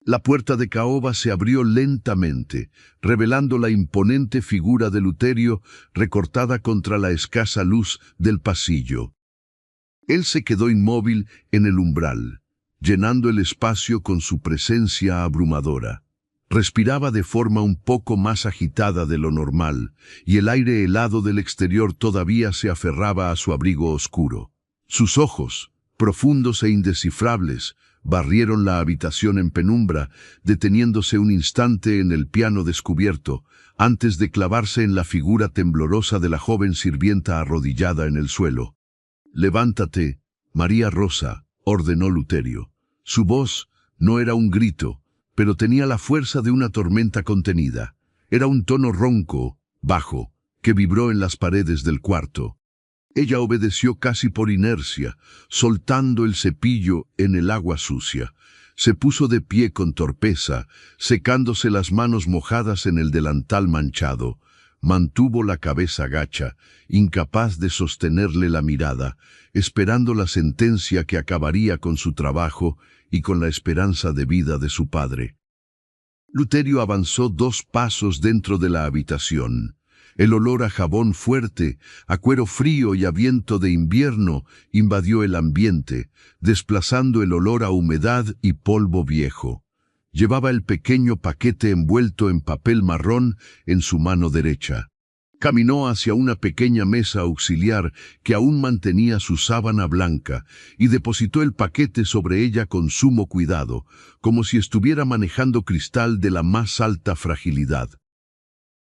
La puerta de caoba se abrió lentamente, revelando la imponente figura de Luterio recortada contra la escasa luz del pasillo. Él se quedó inmóvil en el umbral, llenando el espacio con su presencia abrumadora. Respiraba de forma un poco más agitada de lo normal, y el aire helado del exterior todavía se aferraba a su abrigo oscuro. Sus ojos, profundos e indescifrables, barrieron la habitación en penumbra, deteniéndose un instante en el piano descubierto, antes de clavarse en la figura temblorosa de la joven sirvienta arrodillada en el suelo. «Levántate, María Rosa», ordenó Luterio. Su voz no era un grito, pero tenía la fuerza de una tormenta contenida. Era un tono ronco, bajo, que vibró en las paredes del cuarto. Ella obedeció casi por inercia, soltando el cepillo en el agua sucia. Se puso de pie con torpeza, secándose las manos mojadas en el delantal manchado. Mantuvo la cabeza gacha, incapaz de sostenerle la mirada, esperando la sentencia que acabaría con su trabajo y con la esperanza de vida de su padre. Luterio avanzó 2 pasos dentro de la habitación. El olor a jabón fuerte, a cuero frío y a viento de invierno invadió el ambiente, desplazando el olor a humedad y polvo viejo. Llevaba el pequeño paquete envuelto en papel marrón en su mano derecha. Caminó hacia una pequeña mesa auxiliar que aún mantenía su sábana blanca y depositó el paquete sobre ella con sumo cuidado, como si estuviera manejando cristal de la más alta fragilidad.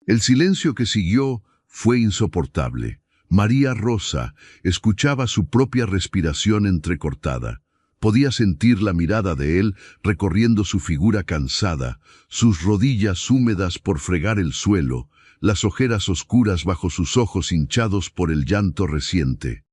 El silencio que siguió fue insoportable. María Rosa escuchaba su propia respiración entrecortada. Podía sentir la mirada de él recorriendo su figura cansada, sus rodillas húmedas por fregar el suelo, las ojeras oscuras bajo sus ojos hinchados por el llanto reciente.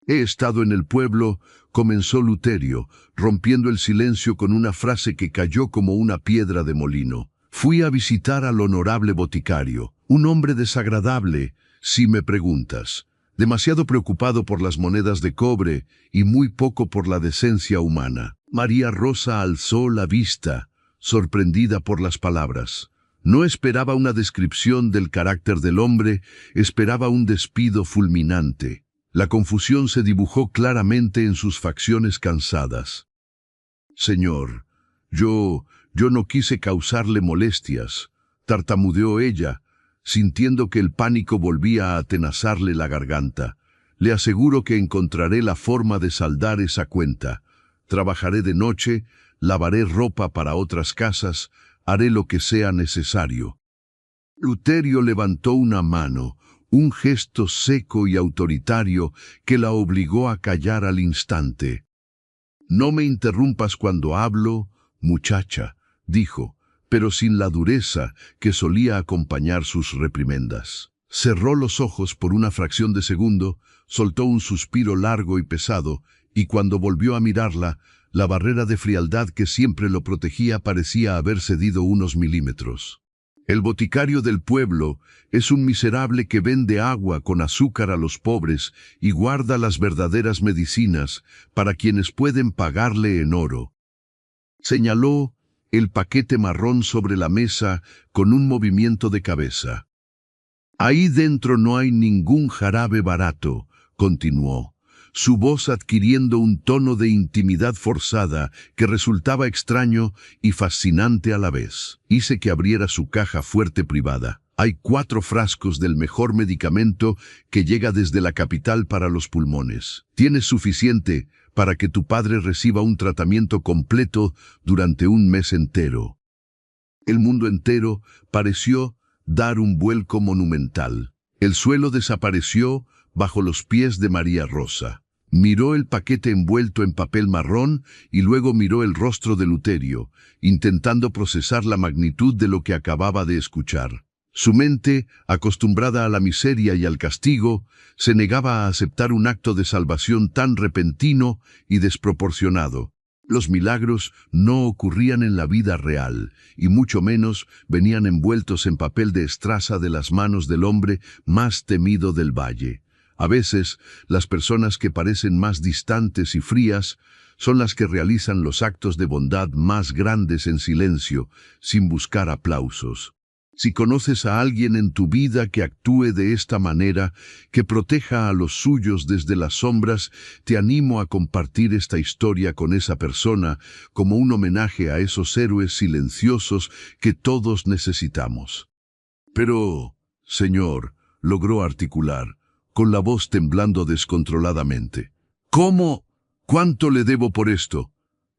«He estado en el pueblo», comenzó Luterio, rompiendo el silencio con una frase que cayó como una piedra de molino. «Fui a visitar al honorable boticario, un hombre desagradable, si me preguntas, demasiado preocupado por las monedas de cobre y muy poco por la decencia humana». María Rosa alzó la vista, sorprendida por las palabras. No esperaba una descripción del carácter del hombre, esperaba un despido fulminante. La confusión se dibujó claramente en sus facciones cansadas. «Señor, yo no quise causarle molestias», tartamudeó ella, sintiendo que el pánico volvía a atenazarle la garganta. «Le aseguro que encontraré la forma de saldar esa cuenta. Trabajaré de noche, lavaré ropa para otras casas, haré lo que sea necesario». Luterio levantó una mano, un gesto seco y autoritario que la obligó a callar al instante. «No me interrumpas cuando hablo, muchacha», dijo, pero sin la dureza que solía acompañar sus reprimendas. Cerró los ojos por una fracción de segundo, soltó un suspiro largo y pesado, y cuando volvió a mirarla, la barrera de frialdad que siempre lo protegía parecía haber cedido unos milímetros. «El boticario del pueblo es un miserable que vende agua con azúcar a los pobres y guarda las verdaderas medicinas para quienes pueden pagarle en oro». Señaló el paquete marrón sobre la mesa con un movimiento de cabeza. «Ahí dentro no hay ningún jarabe barato», continuó. su voz adquiriendo un tono de intimidad forzada que resultaba extraño y fascinante a la vez. Hice que abriera su caja fuerte privada. Hay 4 frascos del mejor medicamento que llega desde la capital para los pulmones. Tienes suficiente para que tu padre reciba un tratamiento completo durante un mes entero. El mundo entero pareció dar un vuelco monumental. El suelo desapareció bajo los pies de María Rosa. Miró el paquete envuelto en papel marrón y luego miró el rostro de Luterio, intentando procesar la magnitud de lo que acababa de escuchar. Su mente, acostumbrada a la miseria y al castigo, se negaba a aceptar un acto de salvación tan repentino y desproporcionado. Los milagros no ocurrían en la vida real, y mucho menos venían envueltos en papel de estraza de las manos del hombre más temido del valle. A veces, las personas que parecen más distantes y frías son las que realizan los actos de bondad más grandes en silencio, sin buscar aplausos. Si conoces a alguien en tu vida que actúe de esta manera, que proteja a los suyos desde las sombras, te animo a compartir esta historia con esa persona como un homenaje a esos héroes silenciosos que todos necesitamos. Pero, señor, logró articular, con la voz temblando descontroladamente. ¿Cómo? ¿Cuánto le debo por esto?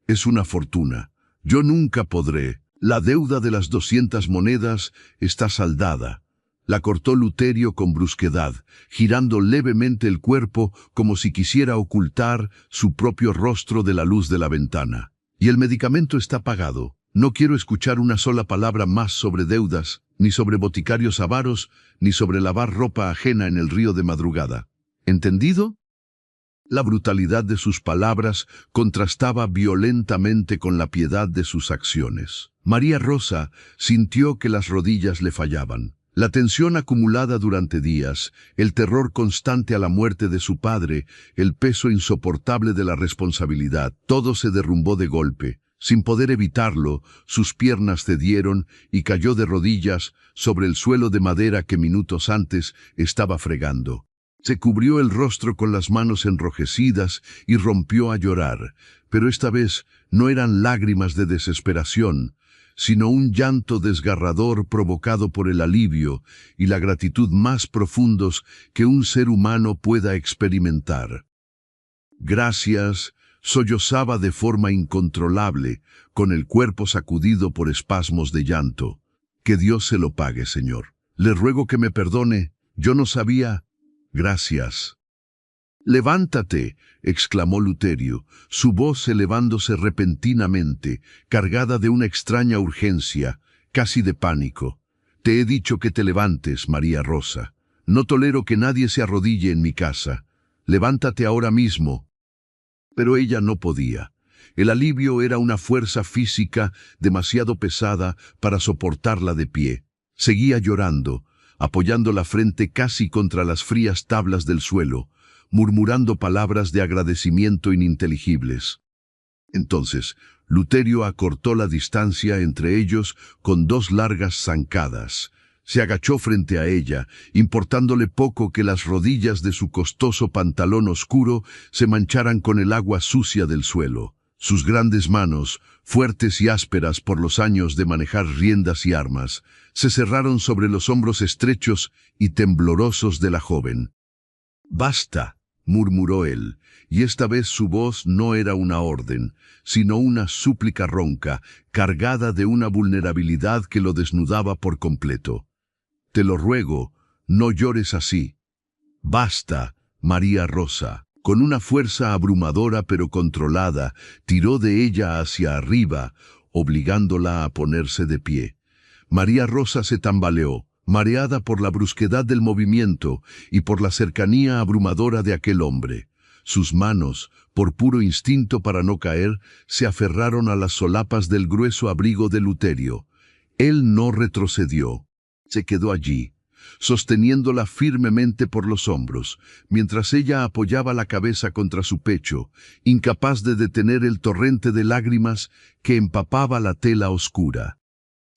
Es una fortuna. Yo nunca podré. La deuda de las 200 monedas está saldada. La cortó Luterio con brusquedad, girando levemente el cuerpo como si quisiera ocultar su propio rostro de la luz de la ventana. Y el medicamento está pagado. No quiero escuchar una sola palabra más sobre deudas, ni sobre boticarios avaros, ni sobre lavar ropa ajena en el río de madrugada. ¿Entendido? La brutalidad de sus palabras contrastaba violentamente con la piedad de sus acciones. María Rosa sintió que las rodillas le fallaban. La tensión acumulada durante días, el terror constante a la muerte de su padre, el peso insoportable de la responsabilidad, todo se derrumbó de golpe. Sin poder evitarlo, sus piernas cedieron y cayó de rodillas sobre el suelo de madera que minutos antes estaba fregando. Se cubrió el rostro con las manos enrojecidas y rompió a llorar, pero esta vez no eran lágrimas de desesperación, sino un llanto desgarrador provocado por el alivio y la gratitud más profundos que un ser humano pueda experimentar. Gracias, sollozaba de forma incontrolable, con el cuerpo sacudido por espasmos de llanto. Que Dios se lo pague, Señor. Le ruego que me perdone, yo no sabía. Gracias. «Levántate», exclamó Luterio, su voz elevándose repentinamente, cargada de una extraña urgencia, casi de pánico. «Te he dicho que te levantes, María Rosa. No tolero que nadie se arrodille en mi casa. Levántate ahora mismo». Pero ella no podía. El alivio era una fuerza física demasiado pesada para soportarla de pie. Seguía llorando, apoyando la frente casi contra las frías tablas del suelo, murmurando palabras de agradecimiento ininteligibles. Entonces, Luterio acortó la distancia entre ellos con 2 largas zancadas. Se agachó frente a ella, importándole poco que las rodillas de su costoso pantalón oscuro se mancharan con el agua sucia del suelo. Sus grandes manos, fuertes y ásperas por los años de manejar riendas y armas, se cerraron sobre los hombros estrechos y temblorosos de la joven. «Basta», murmuró él, y esta vez su voz no era una orden, sino una súplica ronca, cargada de una vulnerabilidad que lo desnudaba por completo. «Te lo ruego, no llores así. Basta, María Rosa». Con una fuerza abrumadora pero controlada, tiró de ella hacia arriba, obligándola a ponerse de pie. María Rosa se tambaleó, mareada por la brusquedad del movimiento y por la cercanía abrumadora de aquel hombre. Sus manos, por puro instinto para no caer, se aferraron a las solapas del grueso abrigo de Luterio. Él no retrocedió. Se quedó allí, sosteniéndola firmemente por los hombros, mientras ella apoyaba la cabeza contra su pecho, incapaz de detener el torrente de lágrimas que empapaba la tela oscura.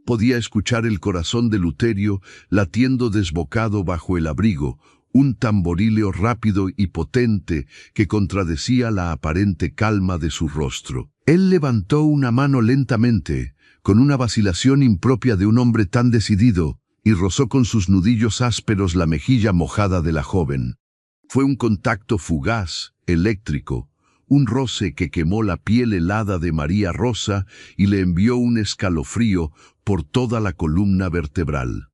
Podía escuchar el corazón de Luterio latiendo desbocado bajo el abrigo, un tamborileo rápido y potente que contradecía la aparente calma de su rostro. Él levantó una mano lentamente, con una vacilación impropia de un hombre tan decidido, y rozó con sus nudillos ásperos la mejilla mojada de la joven. Fue un contacto fugaz, eléctrico, un roce que quemó la piel helada de María Rosa y le envió un escalofrío por toda la columna vertebral.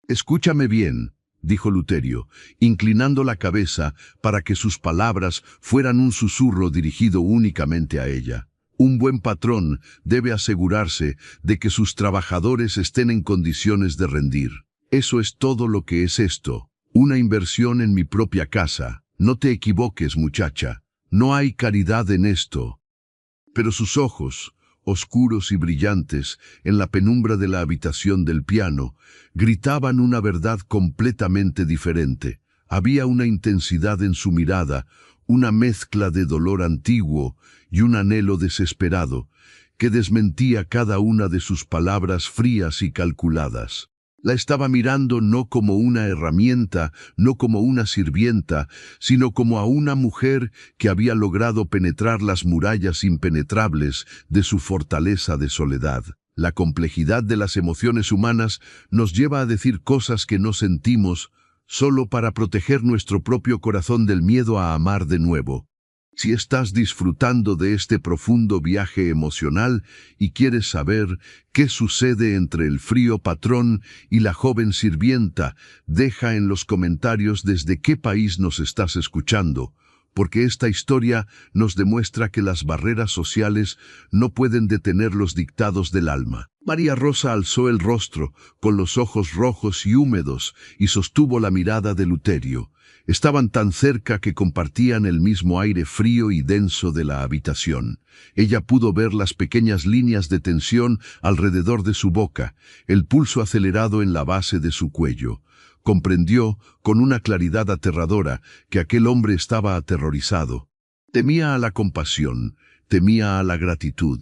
«Escúchame bien», dijo Luterio, inclinando la cabeza para que sus palabras fueran un susurro dirigido únicamente a ella. Un buen patrón debe asegurarse de que sus trabajadores estén en condiciones de rendir. Eso es todo lo que es esto. Una inversión en mi propia casa. No te equivoques, muchacha. No hay caridad en esto. Pero sus ojos, oscuros y brillantes, en la penumbra de la habitación del piano, gritaban una verdad completamente diferente. Había una intensidad en su mirada, una mezcla de dolor antiguo y un anhelo desesperado, que desmentía cada una de sus palabras frías y calculadas. La estaba mirando no como una herramienta, no como una sirvienta, sino como a una mujer que había logrado penetrar las murallas impenetrables de su fortaleza de soledad. La complejidad de las emociones humanas nos lleva a decir cosas que no sentimos solo para proteger nuestro propio corazón del miedo a amar de nuevo. Si estás disfrutando de este profundo viaje emocional y quieres saber qué sucede entre el frío patrón y la joven sirvienta, deja en los comentarios desde qué país nos estás escuchando, porque esta historia nos demuestra que las barreras sociales no pueden detener los dictados del alma. María Rosa alzó el rostro, con los ojos rojos y húmedos, y sostuvo la mirada de Luterio. Estaban tan cerca que compartían el mismo aire frío y denso de la habitación. Ella pudo ver las pequeñas líneas de tensión alrededor de su boca, el pulso acelerado en la base de su cuello. Comprendió, con una claridad aterradora, que aquel hombre estaba aterrorizado. Temía a la compasión, temía a la gratitud,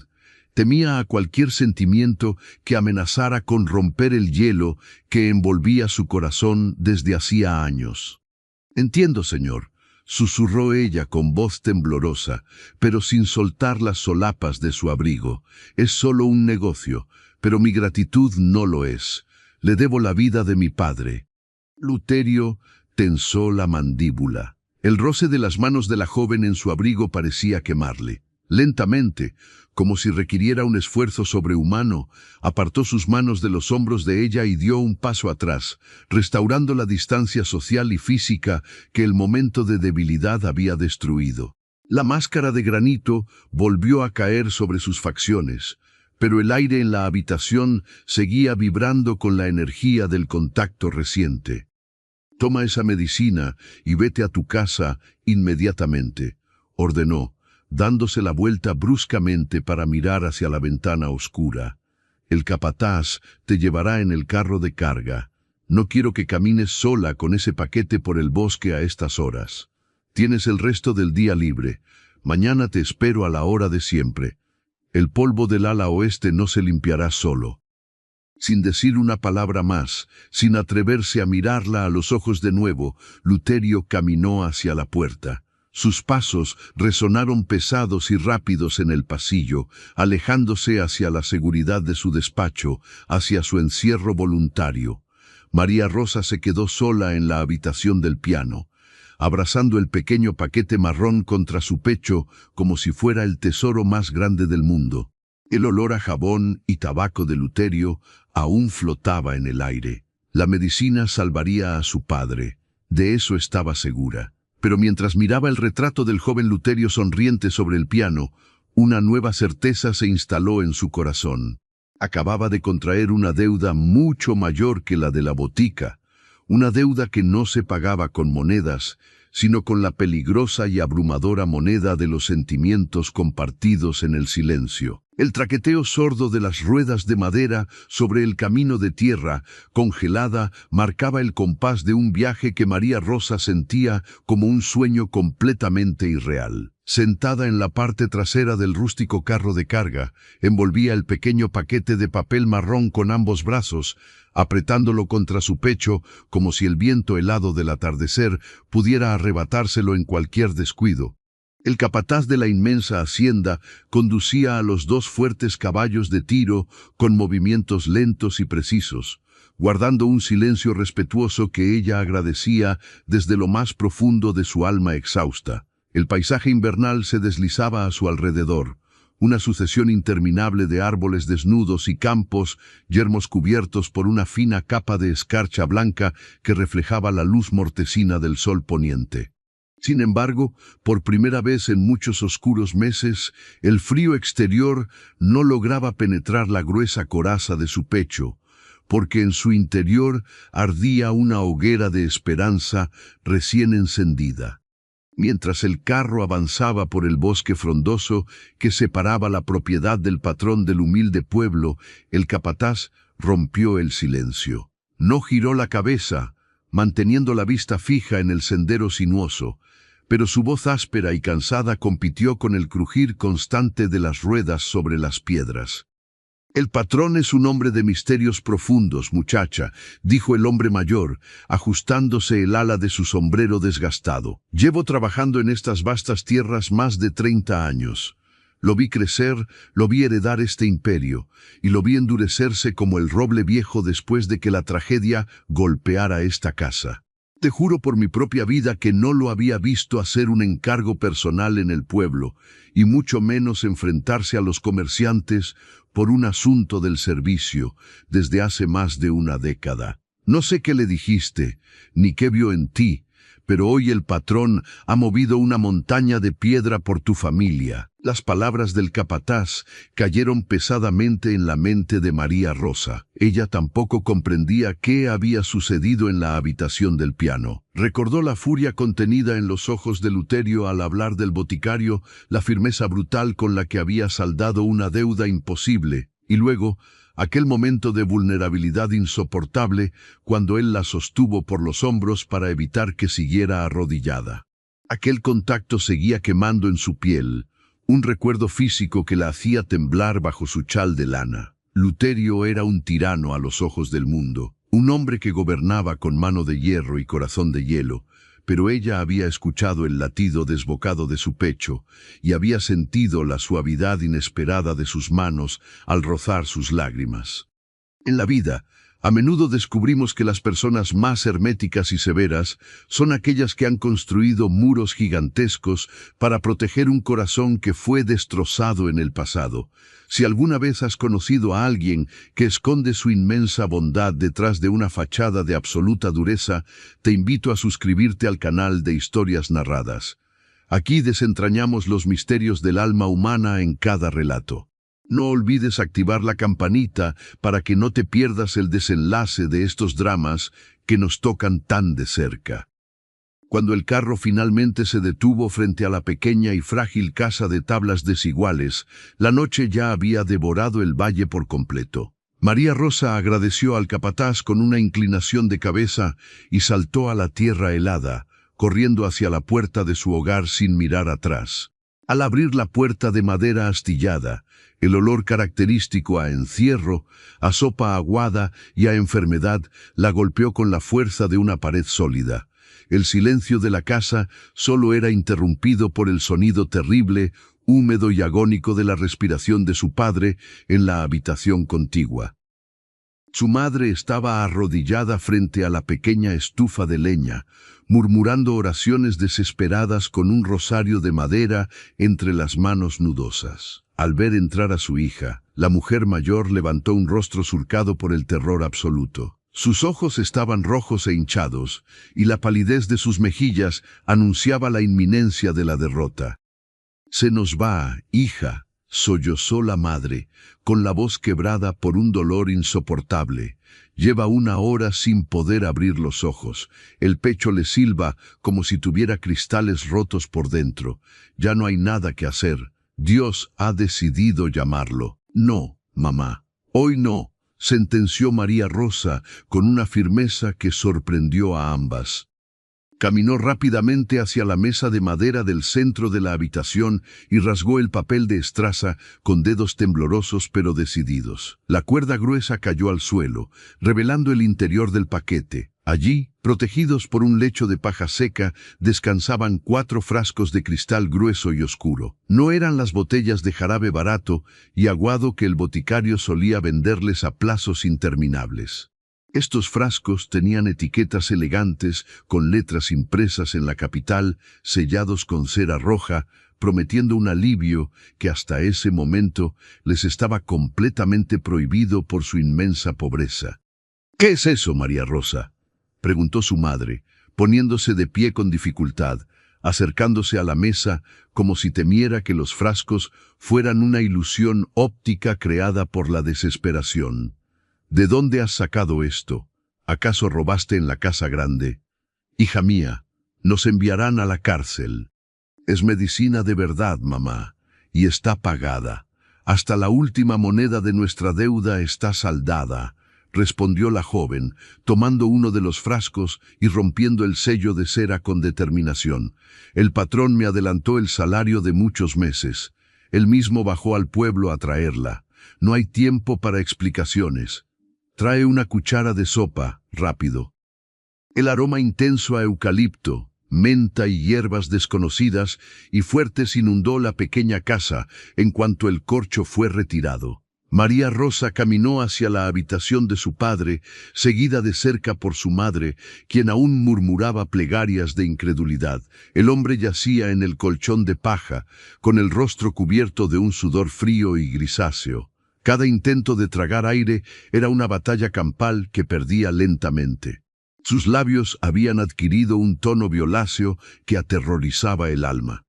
temía a cualquier sentimiento que amenazara con romper el hielo que envolvía su corazón desde hacía años. «Entiendo, señor», susurró ella con voz temblorosa, pero sin soltar las solapas de su abrigo. «Es solo un negocio, pero mi gratitud no lo es. Le debo la vida de mi padre». Luterio tensó la mandíbula. El roce de las manos de la joven en su abrigo parecía quemarle. Lentamente, como si requiriera un esfuerzo sobrehumano, apartó sus manos de los hombros de ella y dio un paso atrás, restaurando la distancia social y física que el momento de debilidad había destruido. La máscara de granito volvió a caer sobre sus facciones, pero el aire en la habitación seguía vibrando con la energía del contacto reciente. «Toma esa medicina y vete a tu casa inmediatamente», ordenó, dándose la vuelta bruscamente para mirar hacia la ventana oscura. «El capataz te llevará en el carro de carga. No quiero que camines sola con ese paquete por el bosque a estas horas. Tienes el resto del día libre. Mañana te espero a la hora de siempre. El polvo del ala oeste no se limpiará solo». Sin decir una palabra más, sin atreverse a mirarla a los ojos de nuevo, Luterio caminó hacia la puerta. Sus pasos resonaron pesados y rápidos en el pasillo, alejándose hacia la seguridad de su despacho, hacia su encierro voluntario. María Rosa se quedó sola en la habitación del piano, abrazando el pequeño paquete marrón contra su pecho como si fuera el tesoro más grande del mundo. El olor a jabón y tabaco de Luterio aún flotaba en el aire. La medicina salvaría a su padre, de eso estaba segura. Pero mientras miraba el retrato del joven Luterio sonriente sobre el piano, una nueva certeza se instaló en su corazón. Acababa de contraer una deuda mucho mayor que la de la botica, una deuda que no se pagaba con monedas, sino con la peligrosa y abrumadora moneda de los sentimientos compartidos en el silencio. El traqueteo sordo de las ruedas de madera sobre el camino de tierra, congelada, marcaba el compás de un viaje que María Rosa sentía como un sueño completamente irreal. Sentada en la parte trasera del rústico carro de carga, envolvía el pequeño paquete de papel marrón con ambos brazos, apretándolo contra su pecho como si el viento helado del atardecer pudiera arrebatárselo en cualquier descuido. El capataz de la inmensa hacienda conducía a los 2 fuertes caballos de tiro con movimientos lentos y precisos, guardando un silencio respetuoso que ella agradecía desde lo más profundo de su alma exhausta. El paisaje invernal se deslizaba a su alrededor, una sucesión interminable de árboles desnudos y campos, yermos cubiertos por una fina capa de escarcha blanca que reflejaba la luz mortecina del sol poniente. Sin embargo, por primera vez en muchos oscuros meses, el frío exterior no lograba penetrar la gruesa coraza de su pecho, porque en su interior ardía una hoguera de esperanza recién encendida. Mientras el carro avanzaba por el bosque frondoso que separaba la propiedad del patrón del humilde pueblo, el capataz rompió el silencio. No giró la cabeza, manteniendo la vista fija en el sendero sinuoso, pero su voz áspera y cansada compitió con el crujir constante de las ruedas sobre las piedras. «El patrón es un hombre de misterios profundos, muchacha», dijo el hombre mayor, ajustándose el ala de su sombrero desgastado. «Llevo trabajando en estas vastas tierras más de 30 años. Lo vi crecer, lo vi heredar este imperio, y lo vi endurecerse como el roble viejo después de que la tragedia golpeara esta casa. Te juro por mi propia vida que no lo había visto hacer un encargo personal en el pueblo, y mucho menos enfrentarse a los comerciantes por un asunto del servicio desde hace más de una década. No sé qué le dijiste, ni qué vio en ti, pero hoy el patrón ha movido una montaña de piedra por tu familia». Las palabras del capataz cayeron pesadamente en la mente de María Rosa. Ella tampoco comprendía qué había sucedido en la habitación del piano. Recordó la furia contenida en los ojos de Luterio al hablar del boticario, la firmeza brutal con la que había saldado una deuda imposible, y luego aquel momento de vulnerabilidad insoportable cuando él la sostuvo por los hombros para evitar que siguiera arrodillada. Aquel contacto seguía quemando en su piel, un recuerdo físico que la hacía temblar bajo su chal de lana. Luterio era un tirano a los ojos del mundo, un hombre que gobernaba con mano de hierro y corazón de hielo, pero ella había escuchado el latido desbocado de su pecho y había sentido la suavidad inesperada de sus manos al rozar sus lágrimas. En la vida, a menudo descubrimos que las personas más herméticas y severas son aquellas que han construido muros gigantescos para proteger un corazón que fue destrozado en el pasado. Si alguna vez has conocido a alguien que esconde su inmensa bondad detrás de una fachada de absoluta dureza, te invito a suscribirte al canal de Historias Narradas. Aquí desentrañamos los misterios del alma humana en cada relato. No olvides activar la campanita para que no te pierdas el desenlace de estos dramas que nos tocan tan de cerca. Cuando el carro finalmente se detuvo frente a la pequeña y frágil casa de tablas desiguales, la noche ya había devorado el valle por completo. María Rosa agradeció al capataz con una inclinación de cabeza y saltó a la tierra helada, corriendo hacia la puerta de su hogar sin mirar atrás. Al abrir la puerta de madera astillada, el olor característico a encierro, a sopa aguada y a enfermedad la golpeó con la fuerza de una pared sólida. El silencio de la casa solo era interrumpido por el sonido terrible, húmedo y agónico de la respiración de su padre en la habitación contigua. Su madre estaba arrodillada frente a la pequeña estufa de leña, murmurando oraciones desesperadas con un rosario de madera entre las manos nudosas. Al ver entrar a su hija, la mujer mayor levantó un rostro surcado por el terror absoluto. Sus ojos estaban rojos e hinchados, y la palidez de sus mejillas anunciaba la inminencia de la derrota. «Se nos va, hija», sollozó la madre, con la voz quebrada por un dolor insoportable. Lleva 1 hora sin poder abrir los ojos. El pecho le silba como si tuviera cristales rotos por dentro. Ya no hay nada que hacer. Dios ha decidido llamarlo. No, mamá, hoy no, sentenció María Rosa con una firmeza que sorprendió a ambas. Caminó rápidamente hacia la mesa de madera del centro de la habitación y rasgó el papel de estraza con dedos temblorosos pero decididos. La cuerda gruesa cayó al suelo, revelando el interior del paquete. Allí, protegidos por un lecho de paja seca, descansaban 4 frascos de cristal grueso y oscuro. No eran las botellas de jarabe barato y aguado que el boticario solía venderles a plazos interminables. Estos frascos tenían etiquetas elegantes con letras impresas en la capital, sellados con cera roja, prometiendo un alivio que hasta ese momento les estaba completamente prohibido por su inmensa pobreza. «¿Qué es eso, María Rosa?», preguntó su madre, poniéndose de pie con dificultad, acercándose a la mesa como si temiera que los frascos fueran una ilusión óptica creada por la desesperación. «¿De dónde has sacado esto? ¿Acaso robaste en la casa grande? Hija mía, nos enviarán a la cárcel». «Es medicina de verdad, mamá, y está pagada. Hasta la última moneda de nuestra deuda está saldada», respondió la joven, tomando uno de los frascos y rompiendo el sello de cera con determinación. «El patrón me adelantó el salario de muchos meses. Él mismo bajó al pueblo a traerla. No hay tiempo para explicaciones. Trae una cuchara de sopa, rápido». El aroma intenso a eucalipto, menta y hierbas desconocidas y fuertes inundó la pequeña casa en cuanto el corcho fue retirado. María Rosa caminó hacia la habitación de su padre, seguida de cerca por su madre, quien aún murmuraba plegarias de incredulidad. El hombre yacía en el colchón de paja, con el rostro cubierto de un sudor frío y grisáceo. Cada intento de tragar aire era una batalla campal que perdía lentamente. Sus labios habían adquirido un tono violáceo que aterrorizaba el alma.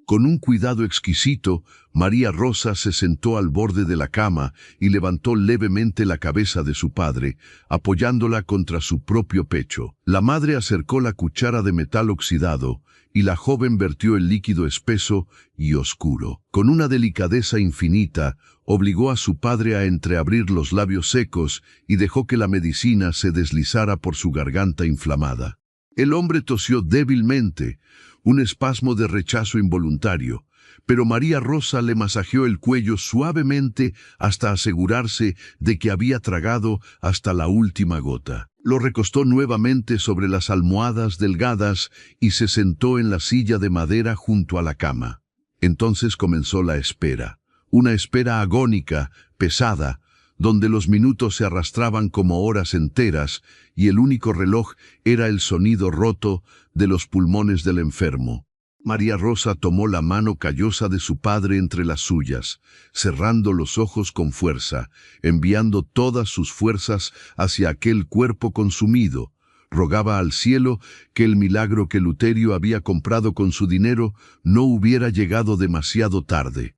Con un cuidado exquisito, María Rosa se sentó al borde de la cama y levantó levemente la cabeza de su padre, apoyándola contra su propio pecho. La madre acercó la cuchara de metal oxidado y la joven vertió el líquido espeso y oscuro. Con una delicadeza infinita, obligó a su padre a entreabrir los labios secos y dejó que la medicina se deslizara por su garganta inflamada. El hombre tosió débilmente, un espasmo de rechazo involuntario, pero María Rosa le masajeó el cuello suavemente hasta asegurarse de que había tragado hasta la última gota. Lo recostó nuevamente sobre las almohadas delgadas y se sentó en la silla de madera junto a la cama. Entonces comenzó la espera, una espera agónica, pesada, donde los minutos se arrastraban como horas enteras y el único reloj era el sonido roto de los pulmones del enfermo. María Rosa tomó la mano callosa de su padre entre las suyas, cerrando los ojos con fuerza, enviando todas sus fuerzas hacia aquel cuerpo consumido. Rogaba al cielo que el milagro que Luterio había comprado con su dinero no hubiera llegado demasiado tarde.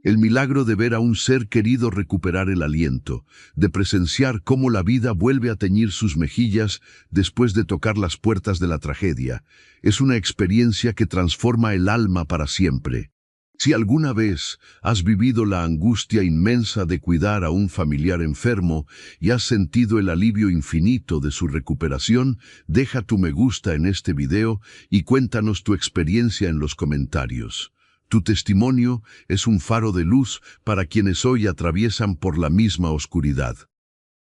El milagro de ver a un ser querido recuperar el aliento, de presenciar cómo la vida vuelve a teñir sus mejillas después de tocar las puertas de la tragedia, es una experiencia que transforma el alma para siempre. Si alguna vez has vivido la angustia inmensa de cuidar a un familiar enfermo y has sentido el alivio infinito de su recuperación, deja tu me gusta en este video y cuéntanos tu experiencia en los comentarios. Tu testimonio es un faro de luz para quienes hoy atraviesan por la misma oscuridad.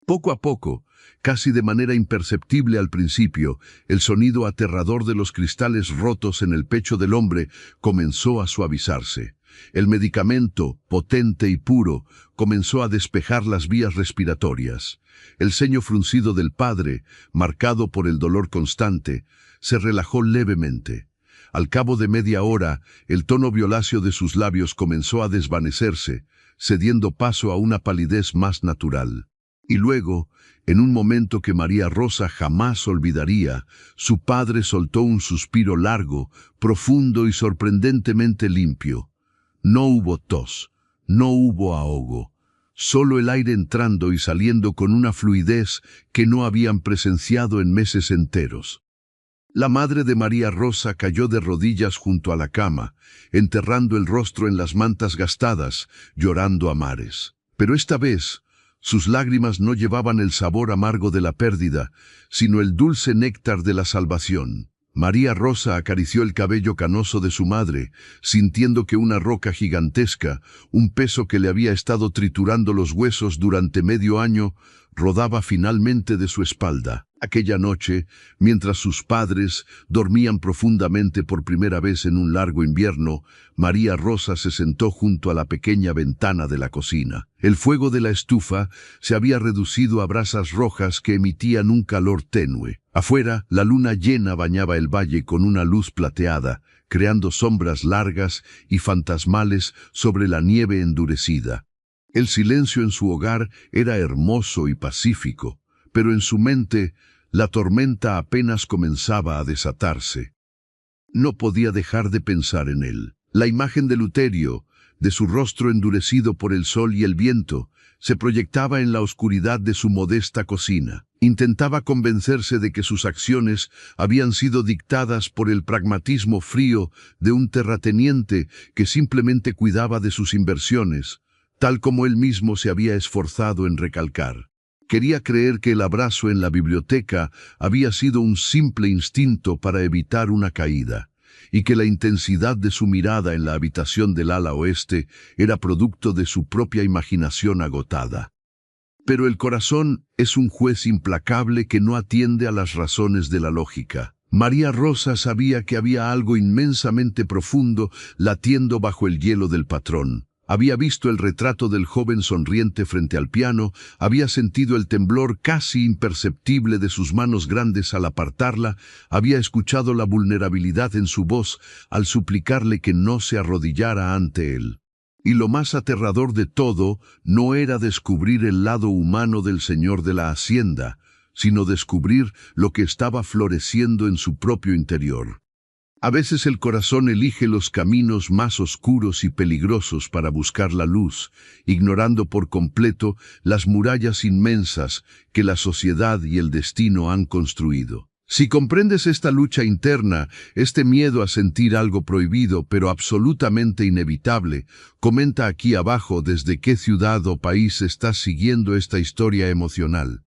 Poco a poco, casi de manera imperceptible al principio, el sonido aterrador de los cristales rotos en el pecho del hombre comenzó a suavizarse. El medicamento, potente y puro, comenzó a despejar las vías respiratorias. El ceño fruncido del padre, marcado por el dolor constante, se relajó levemente. Al cabo de media hora, el tono violáceo de sus labios comenzó a desvanecerse, cediendo paso a una palidez más natural. Y luego, en un momento que María Rosa jamás olvidaría, su padre soltó un suspiro largo, profundo y sorprendentemente limpio. No hubo tos, no hubo ahogo, solo el aire entrando y saliendo con una fluidez que no habían presenciado en meses enteros. La madre de María Rosa cayó de rodillas junto a la cama, enterrando el rostro en las mantas gastadas, llorando a mares. Pero esta vez, sus lágrimas no llevaban el sabor amargo de la pérdida, sino el dulce néctar de la salvación. María Rosa acarició el cabello canoso de su madre, sintiendo que una roca gigantesca, un peso que le había estado triturando los huesos durante medio año, rodaba finalmente de su espalda. Aquella noche, mientras sus padres dormían profundamente por primera vez en un largo invierno, María Rosa se sentó junto a la pequeña ventana de la cocina. El fuego de la estufa se había reducido a brasas rojas que emitían un calor tenue. Afuera, la luna llena bañaba el valle con una luz plateada, creando sombras largas y fantasmales sobre la nieve endurecida. El silencio en su hogar era hermoso y pacífico, pero en su mente la tormenta apenas comenzaba a desatarse. No podía dejar de pensar en él. La imagen de Luterio, de su rostro endurecido por el sol y el viento, se proyectaba en la oscuridad de su modesta cocina. Intentaba convencerse de que sus acciones habían sido dictadas por el pragmatismo frío de un terrateniente que simplemente cuidaba de sus inversiones, tal como él mismo se había esforzado en recalcar. Quería creer que el abrazo en la biblioteca había sido un simple instinto para evitar una caída, y que la intensidad de su mirada en la habitación del ala oeste era producto de su propia imaginación agotada. Pero el corazón es un juez implacable que no atiende a las razones de la lógica. María Rosa sabía que había algo inmensamente profundo latiendo bajo el hielo del patrón. Había visto el retrato del joven sonriente frente al piano, había sentido el temblor casi imperceptible de sus manos grandes al apartarla, había escuchado la vulnerabilidad en su voz al suplicarle que no se arrodillara ante él. Y lo más aterrador de todo no era descubrir el lado humano del señor de la hacienda, sino descubrir lo que estaba floreciendo en su propio interior. A veces el corazón elige los caminos más oscuros y peligrosos para buscar la luz, ignorando por completo las murallas inmensas que la sociedad y el destino han construido. Si comprendes esta lucha interna, este miedo a sentir algo prohibido pero absolutamente inevitable, comenta aquí abajo desde qué ciudad o país estás siguiendo esta historia emocional.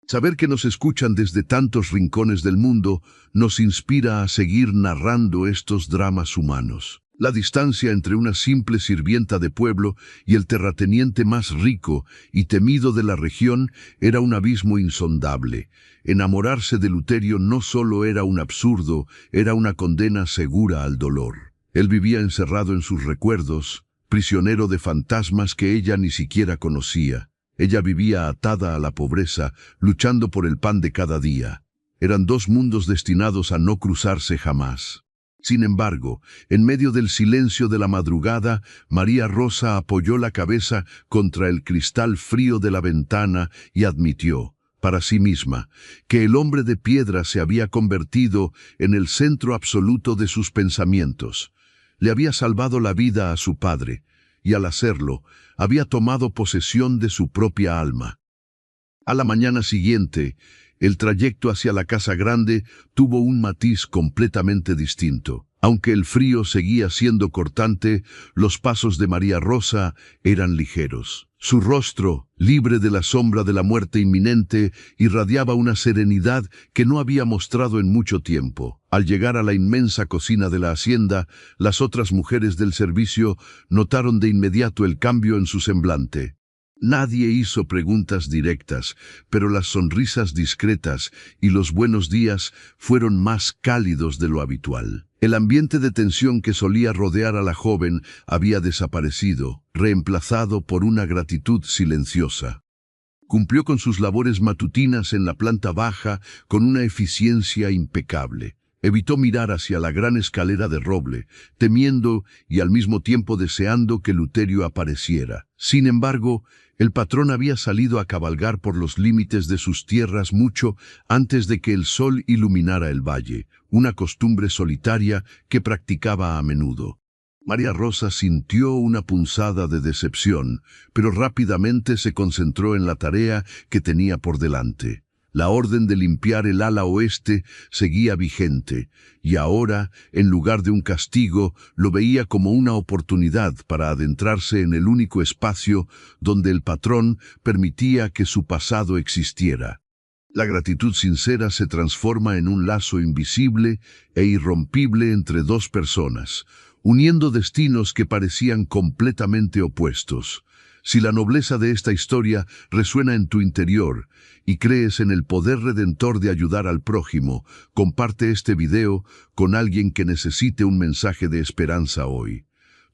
Saber que nos escuchan desde tantos rincones del mundo nos inspira a seguir narrando estos dramas humanos. La distancia entre una simple sirvienta de pueblo y el terrateniente más rico y temido de la región era un abismo insondable. Enamorarse de Luterio no solo era un absurdo, era una condena segura al dolor. Él vivía encerrado en sus recuerdos, prisionero de fantasmas que ella ni siquiera conocía. Ella vivía atada a la pobreza, luchando por el pan de cada día. Eran dos mundos destinados a no cruzarse jamás. Sin embargo, en medio del silencio de la madrugada, María Rosa apoyó la cabeza contra el cristal frío de la ventana y admitió, para sí misma, que el hombre de piedra se había convertido en el centro absoluto de sus pensamientos. Le había salvado la vida a su padre, y al hacerlo, había tomado posesión de su propia alma. A la mañana siguiente, el trayecto hacia la casa grande tuvo un matiz completamente distinto. Aunque el frío seguía siendo cortante, los pasos de María Rosa eran ligeros. Su rostro, libre de la sombra de la muerte inminente, irradiaba una serenidad que no había mostrado en mucho tiempo. Al llegar a la inmensa cocina de la hacienda, las otras mujeres del servicio notaron de inmediato el cambio en su semblante. Nadie hizo preguntas directas, pero las sonrisas discretas y los buenos días fueron más cálidos de lo habitual. El ambiente de tensión que solía rodear a la joven había desaparecido, reemplazado por una gratitud silenciosa. Cumplió con sus labores matutinas en la planta baja con una eficiencia impecable. Evitó mirar hacia la gran escalera de roble, temiendo y al mismo tiempo deseando que Luterio apareciera. Sin embargo, el patrón había salido a cabalgar por los límites de sus tierras mucho antes de que el sol iluminara el valle, una costumbre solitaria que practicaba a menudo. María Rosa sintió una punzada de decepción, pero rápidamente se concentró en la tarea que tenía por delante. La orden de limpiar el ala oeste seguía vigente, y ahora, en lugar de un castigo, lo veía como una oportunidad para adentrarse en el único espacio donde el patrón permitía que su pasado existiera. La gratitud sincera se transforma en un lazo invisible e irrompible entre dos personas, uniendo destinos que parecían completamente opuestos. Si la nobleza de esta historia resuena en tu interior y crees en el poder redentor de ayudar al prójimo, comparte este video con alguien que necesite un mensaje de esperanza hoy.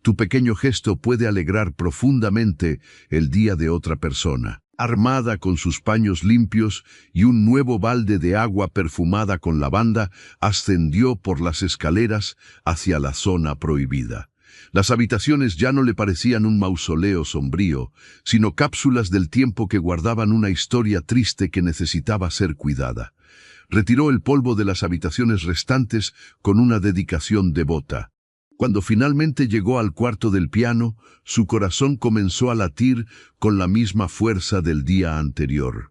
Tu pequeño gesto puede alegrar profundamente el día de otra persona. Armada con sus paños limpios y un nuevo balde de agua perfumada con lavanda, ascendió por las escaleras hacia la zona prohibida. Las habitaciones ya no le parecían un mausoleo sombrío, sino cápsulas del tiempo que guardaban una historia triste que necesitaba ser cuidada. Retiró el polvo de las habitaciones restantes con una dedicación devota. Cuando finalmente llegó al cuarto del piano, su corazón comenzó a latir con la misma fuerza del día anterior.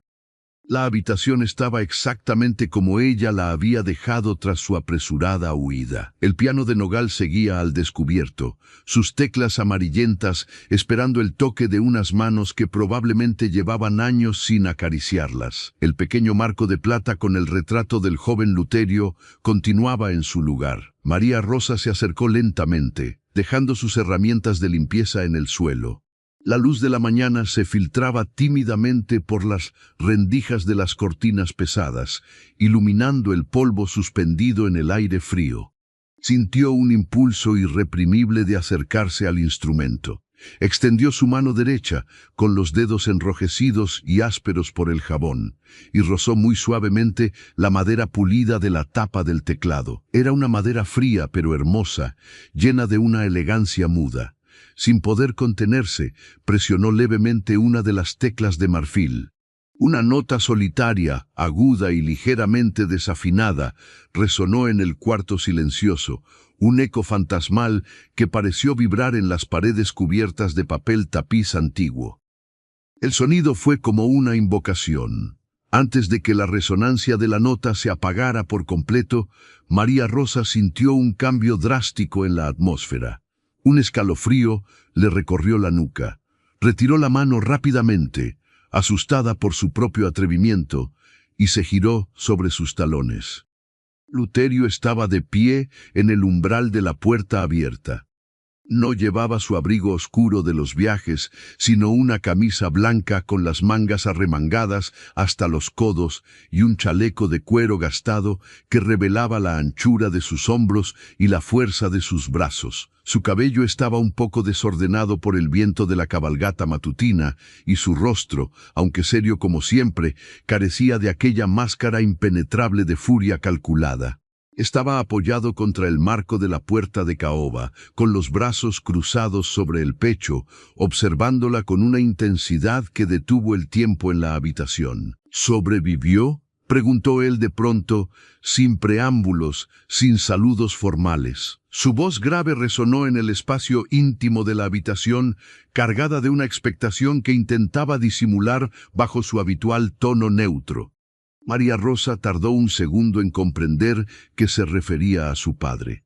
La habitación estaba exactamente como ella la había dejado tras su apresurada huida. El piano de nogal seguía al descubierto, sus teclas amarillentas esperando el toque de unas manos que probablemente llevaban años sin acariciarlas. El pequeño marco de plata con el retrato del joven Luterio continuaba en su lugar. María Rosa se acercó lentamente, dejando sus herramientas de limpieza en el suelo. La luz de la mañana se filtraba tímidamente por las rendijas de las cortinas pesadas, iluminando el polvo suspendido en el aire frío. Sintió un impulso irreprimible de acercarse al instrumento. Extendió su mano derecha, con los dedos enrojecidos y ásperos por el jabón, y rozó muy suavemente la madera pulida de la tapa del teclado. Era una madera fría pero hermosa, llena de una elegancia muda. Sin poder contenerse, presionó levemente una de las teclas de marfil. Una nota solitaria, aguda y ligeramente desafinada, resonó en el cuarto silencioso, un eco fantasmal que pareció vibrar en las paredes cubiertas de papel tapiz antiguo. El sonido fue como una invocación. Antes de que la resonancia de la nota se apagara por completo, María Rosa sintió un cambio drástico en la atmósfera. Un escalofrío le recorrió la nuca. Retiró la mano rápidamente, asustada por su propio atrevimiento, y se giró sobre sus talones. Luterio estaba de pie en el umbral de la puerta abierta. No llevaba su abrigo oscuro de los viajes, sino una camisa blanca con las mangas arremangadas hasta los codos y un chaleco de cuero gastado que revelaba la anchura de sus hombros y la fuerza de sus brazos. Su cabello estaba un poco desordenado por el viento de la cabalgata matutina, y su rostro, aunque serio como siempre, carecía de aquella máscara impenetrable de furia calculada. Estaba apoyado contra el marco de la puerta de caoba, con los brazos cruzados sobre el pecho, observándola con una intensidad que detuvo el tiempo en la habitación. ¿Sobrevivió?, preguntó él de pronto, sin preámbulos, sin saludos formales. Su voz grave resonó en el espacio íntimo de la habitación, cargada de una expectación que intentaba disimular bajo su habitual tono neutro. María Rosa tardó un segundo en comprender que se refería a su padre.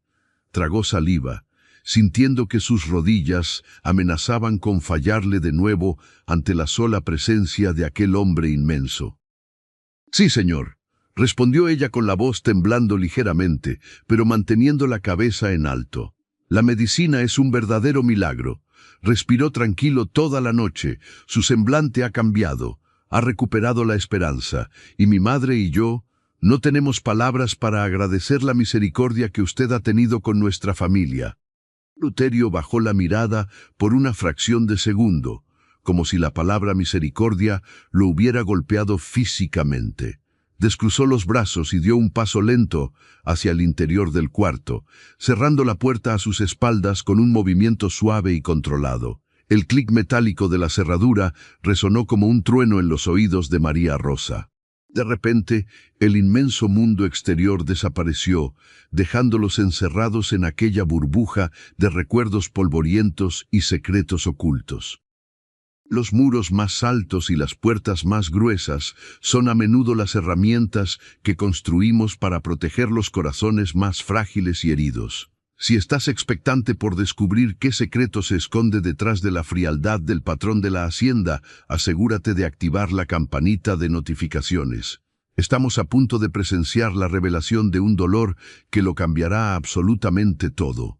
Tragó saliva, sintiendo que sus rodillas amenazaban con fallarle de nuevo ante la sola presencia de aquel hombre inmenso. «Sí, señor», respondió ella con la voz temblando ligeramente, pero manteniendo la cabeza en alto. «La medicina es un verdadero milagro». Respiró tranquilo toda la noche, su semblante ha cambiado. Ha recuperado la esperanza, y mi madre y yo no tenemos palabras para agradecer la misericordia que usted ha tenido con nuestra familia. Luterio bajó la mirada por una fracción de segundo, como si la palabra misericordia lo hubiera golpeado físicamente. Descruzó los brazos y dio un paso lento hacia el interior del cuarto, cerrando la puerta a sus espaldas con un movimiento suave y controlado. El clic metálico de la cerradura resonó como un trueno en los oídos de María Rosa. De repente, el inmenso mundo exterior desapareció, dejándolos encerrados en aquella burbuja de recuerdos polvorientos y secretos ocultos. Los muros más altos y las puertas más gruesas son a menudo las herramientas que construimos para proteger los corazones más frágiles y heridos. Si estás expectante por descubrir qué secreto se esconde detrás de la frialdad del patrón de la hacienda, asegúrate de activar la campanita de notificaciones. Estamos a punto de presenciar la revelación de un dolor que lo cambiará absolutamente todo.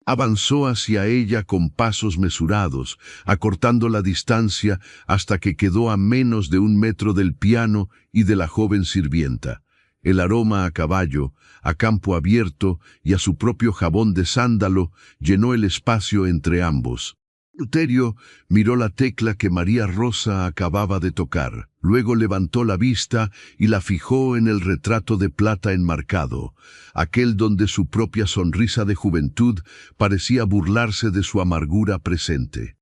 Avanzó hacia ella con pasos mesurados, acortando la distancia hasta que quedó a menos de 1 metro del piano y de la joven sirvienta. El aroma a caballo, a campo abierto y a su propio jabón de sándalo llenó el espacio entre ambos. Luterio miró la tecla que María Rosa acababa de tocar. Luego levantó la vista y la fijó en el retrato de plata enmarcado, aquel donde su propia sonrisa de juventud parecía burlarse de su amargura presente.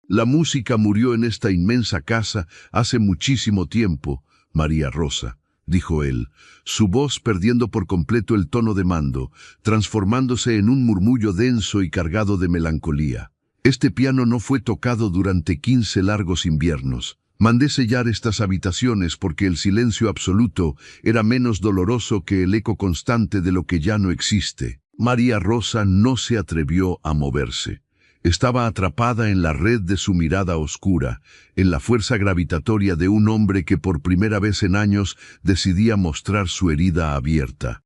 La música murió en esta inmensa casa hace muchísimo tiempo, María Rosa, dijo él, su voz perdiendo por completo el tono de mando, transformándose en un murmullo denso y cargado de melancolía. Este piano no fue tocado durante 15 largos inviernos. Mandé sellar estas habitaciones porque el silencio absoluto era menos doloroso que el eco constante de lo que ya no existe. María Rosa no se atrevió a moverse. Estaba atrapada en la red de su mirada oscura, en la fuerza gravitatoria de un hombre que por primera vez en años decidía mostrar su herida abierta.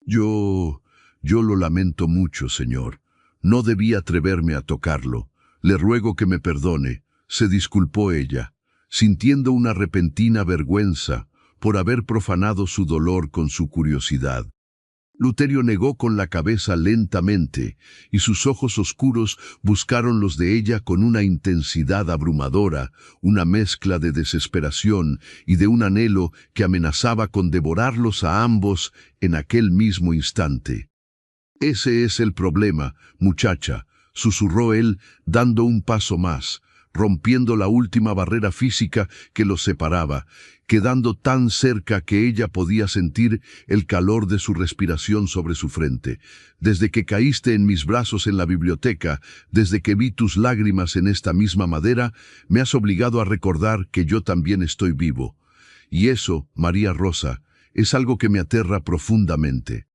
Yo lo lamento mucho, señor. No debí atreverme a tocarlo. Le ruego que me perdone, se disculpó ella, sintiendo una repentina vergüenza por haber profanado su dolor con su curiosidad. Luterio negó con la cabeza lentamente, y sus ojos oscuros buscaron los de ella con una intensidad abrumadora, una mezcla de desesperación y de un anhelo que amenazaba con devorarlos a ambos en aquel mismo instante. «Ese es el problema, muchacha», susurró él, dando un paso más, rompiendo la última barrera física que los separaba, quedando tan cerca que ella podía sentir el calor de su respiración sobre su frente. «Desde que caíste en mis brazos en la biblioteca, desde que vi tus lágrimas en esta misma madera, me has obligado a recordar que yo también estoy vivo. Y eso, María Rosa, es algo que me aterra profundamente».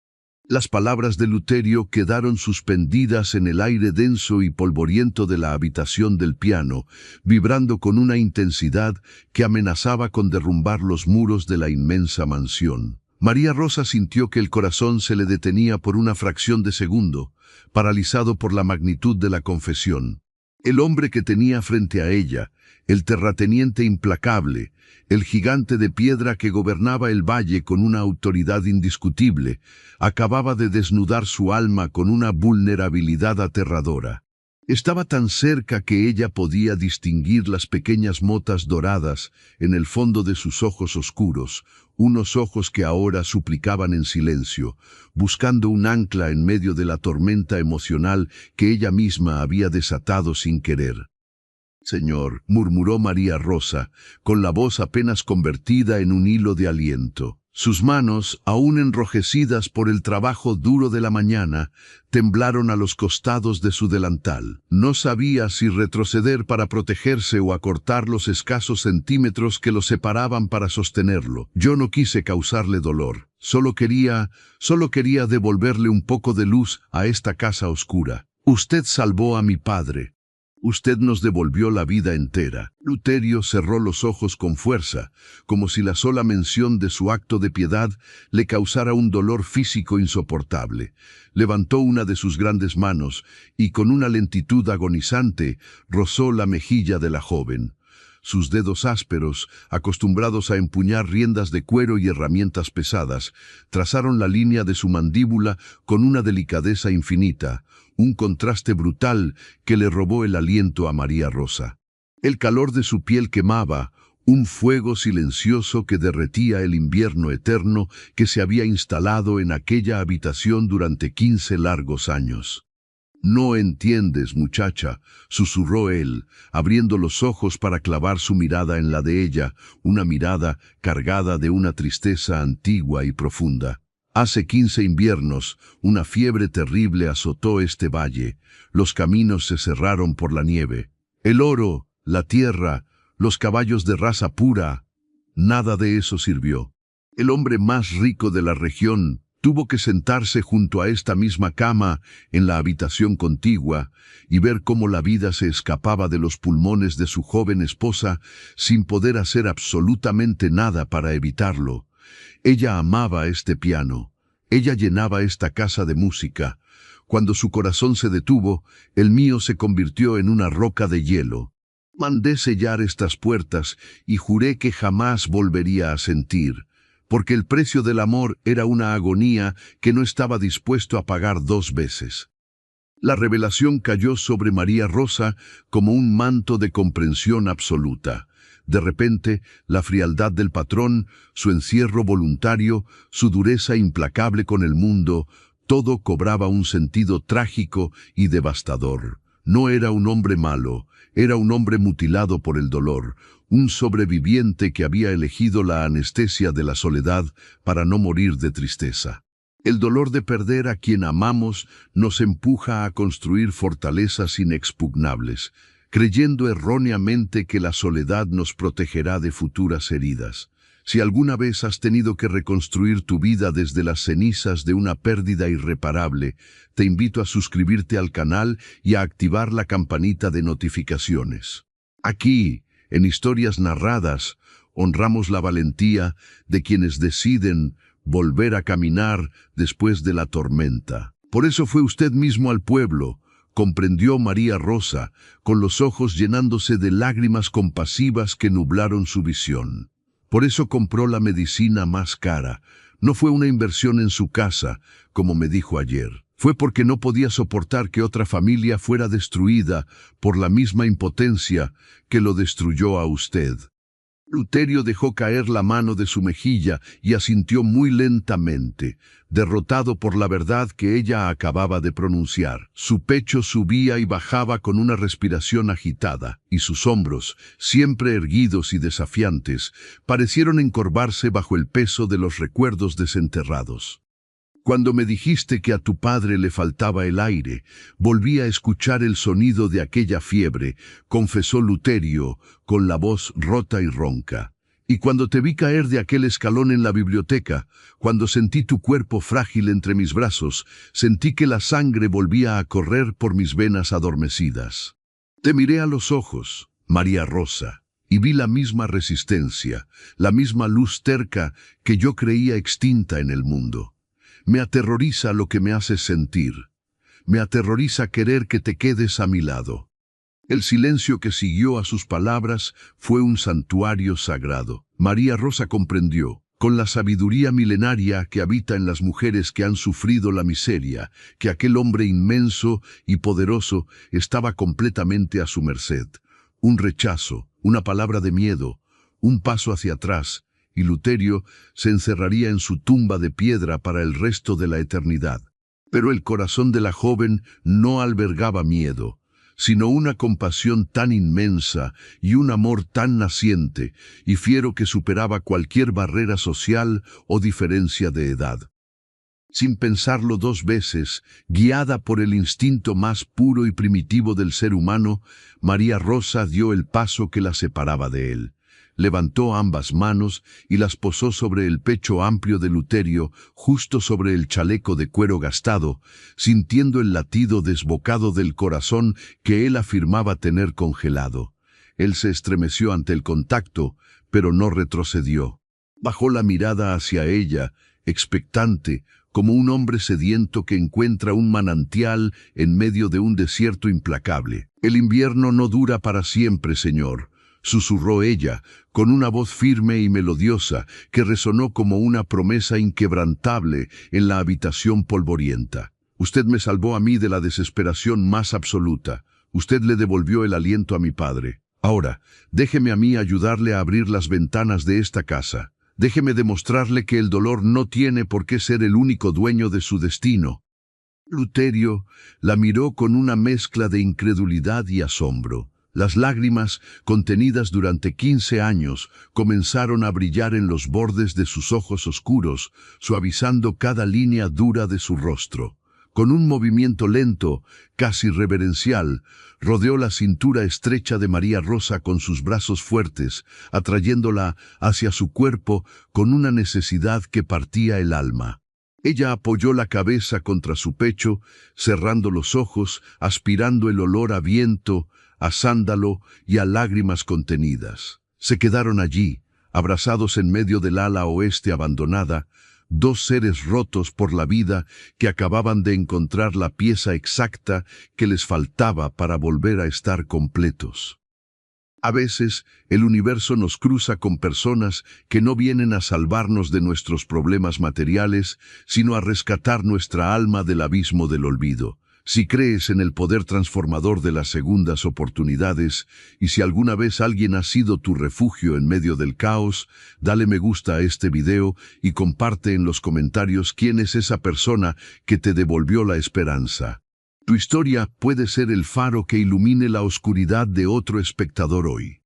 Las palabras de Luterio quedaron suspendidas en el aire denso y polvoriento de la habitación del piano, vibrando con una intensidad que amenazaba con derrumbar los muros de la inmensa mansión. María Rosa sintió que el corazón se le detenía por una fracción de segundo, paralizado por la magnitud de la confesión. El hombre que tenía frente a ella, el terrateniente implacable, el gigante de piedra que gobernaba el valle con una autoridad indiscutible, acababa de desnudar su alma con una vulnerabilidad aterradora. Estaba tan cerca que ella podía distinguir las pequeñas motas doradas en el fondo de sus ojos oscuros, unos ojos que ahora suplicaban en silencio, buscando un ancla en medio de la tormenta emocional que ella misma había desatado sin querer. «Señor», murmuró María Rosa, con la voz apenas convertida en un hilo de aliento. Sus manos, aún enrojecidas por el trabajo duro de la mañana, temblaron a los costados de su delantal. No sabía si retroceder para protegerse o acortar los escasos centímetros que lo separaban para sostenerlo. «Yo no quise causarle dolor. Solo quería devolverle un poco de luz a esta casa oscura. Usted salvó a mi padre. Usted nos devolvió la vida entera». Luterio cerró los ojos con fuerza, como si la sola mención de su acto de piedad le causara un dolor físico insoportable. Levantó una de sus grandes manos y con una lentitud agonizante rozó la mejilla de la joven. Sus dedos ásperos, acostumbrados a empuñar riendas de cuero y herramientas pesadas, trazaron la línea de su mandíbula con una delicadeza infinita, un contraste brutal que le robó el aliento a María Rosa. El calor de su piel quemaba, un fuego silencioso que derretía el invierno eterno que se había instalado en aquella habitación durante 15 largos años. «No entiendes, muchacha», susurró él, abriendo los ojos para clavar su mirada en la de ella, una mirada cargada de una tristeza antigua y profunda. «Hace 15 inviernos, una fiebre terrible azotó este valle, los caminos se cerraron por la nieve. El oro, la tierra, los caballos de raza pura. Nada de eso sirvió. El hombre más rico de la región tuvo que sentarse junto a esta misma cama en la habitación contigua y ver cómo la vida se escapaba de los pulmones de su joven esposa sin poder hacer absolutamente nada para evitarlo. Ella amaba este piano. Ella llenaba esta casa de música. Cuando su corazón se detuvo, el mío se convirtió en una roca de hielo. Mandé sellar estas puertas y juré que jamás volvería a sentir, porque el precio del amor era una agonía que no estaba dispuesto a pagar 2 veces. La revelación cayó sobre María Rosa como un manto de comprensión absoluta. De repente, la frialdad del patrón, su encierro voluntario, su dureza implacable con el mundo, todo cobraba un sentido trágico y devastador. No era un hombre malo, era un hombre mutilado por el dolor, un sobreviviente que había elegido la anestesia de la soledad para no morir de tristeza. El dolor de perder a quien amamos nos empuja a construir fortalezas inexpugnables, creyendo erróneamente que la soledad nos protegerá de futuras heridas. Si alguna vez has tenido que reconstruir tu vida desde las cenizas de una pérdida irreparable, te invito a suscribirte al canal y a activar la campanita de notificaciones. Aquí, en Historias Narradas, honramos la valentía de quienes deciden volver a caminar después de la tormenta. Por eso fue usted mismo al pueblo, comprendió María Rosa, con los ojos llenándose de lágrimas compasivas que nublaron su visión. Por eso compró la medicina más cara. No fue una inversión en su casa, como me dijo ayer. Fue porque no podía soportar que otra familia fuera destruida por la misma impotencia que lo destruyó a usted. Luterio dejó caer la mano de su mejilla y asintió muy lentamente, derrotado por la verdad que ella acababa de pronunciar. Su pecho subía y bajaba con una respiración agitada, y sus hombros, siempre erguidos y desafiantes, parecieron encorvarse bajo el peso de los recuerdos desenterrados. Cuando me dijiste que a tu padre le faltaba el aire, volví a escuchar el sonido de aquella fiebre, confesó Luterio, con la voz rota y ronca. Y cuando te vi caer de aquel escalón en la biblioteca, cuando sentí tu cuerpo frágil entre mis brazos, sentí que la sangre volvía a correr por mis venas adormecidas. Te miré a los ojos, María Rosa, y vi la misma resistencia, la misma luz terca que yo creía extinta en el mundo. Me aterroriza lo que me haces sentir. Me aterroriza querer que te quedes a mi lado. El silencio que siguió a sus palabras fue un santuario sagrado. María Rosa comprendió, con la sabiduría milenaria que habita en las mujeres que han sufrido la miseria, que aquel hombre inmenso y poderoso estaba completamente a su merced. Un rechazo, una palabra de miedo, un paso hacia atrás, y Luterio se encerraría en su tumba de piedra para el resto de la eternidad. Pero el corazón de la joven no albergaba miedo, sino una compasión tan inmensa y un amor tan naciente y fiero que superaba cualquier barrera social o diferencia de edad. Sin pensarlo 2 veces, guiada por el instinto más puro y primitivo del ser humano, María Rosa dio el paso que la separaba de él. Levantó ambas manos y las posó sobre el pecho amplio de Luterio, justo sobre el chaleco de cuero gastado, sintiendo el latido desbocado del corazón que él afirmaba tener congelado. Él se estremeció ante el contacto, pero no retrocedió. Bajó la mirada hacia ella, expectante, como un hombre sediento que encuentra un manantial en medio de un desierto implacable. «El invierno no dura para siempre, señor», susurró ella, con una voz firme y melodiosa que resonó como una promesa inquebrantable en la habitación polvorienta. «Usted me salvó a mí de la desesperación más absoluta. Usted le devolvió el aliento a mi padre. Ahora, déjeme a mí ayudarle a abrir las ventanas de esta casa. Déjeme demostrarle que el dolor no tiene por qué ser el único dueño de su destino». Luterio la miró con una mezcla de incredulidad y asombro. Las lágrimas, contenidas durante 15 años, comenzaron a brillar en los bordes de sus ojos oscuros, suavizando cada línea dura de su rostro. Con un movimiento lento, casi reverencial, rodeó la cintura estrecha de María Rosa con sus brazos fuertes, atrayéndola hacia su cuerpo con una necesidad que partía el alma. Ella apoyó la cabeza contra su pecho, cerrando los ojos, aspirando el olor a viento, a sándalo y a lágrimas contenidas. Se quedaron allí, abrazados en medio del ala oeste abandonada, dos seres rotos por la vida que acababan de encontrar la pieza exacta que les faltaba para volver a estar completos. A veces, el universo nos cruza con personas que no vienen a salvarnos de nuestros problemas materiales, sino a rescatar nuestra alma del abismo del olvido. Si crees en el poder transformador de las segundas oportunidades, y si alguna vez alguien ha sido tu refugio en medio del caos, dale me gusta a este video y comparte en los comentarios quién es esa persona que te devolvió la esperanza. Tu historia puede ser el faro que ilumine la oscuridad de otro espectador hoy.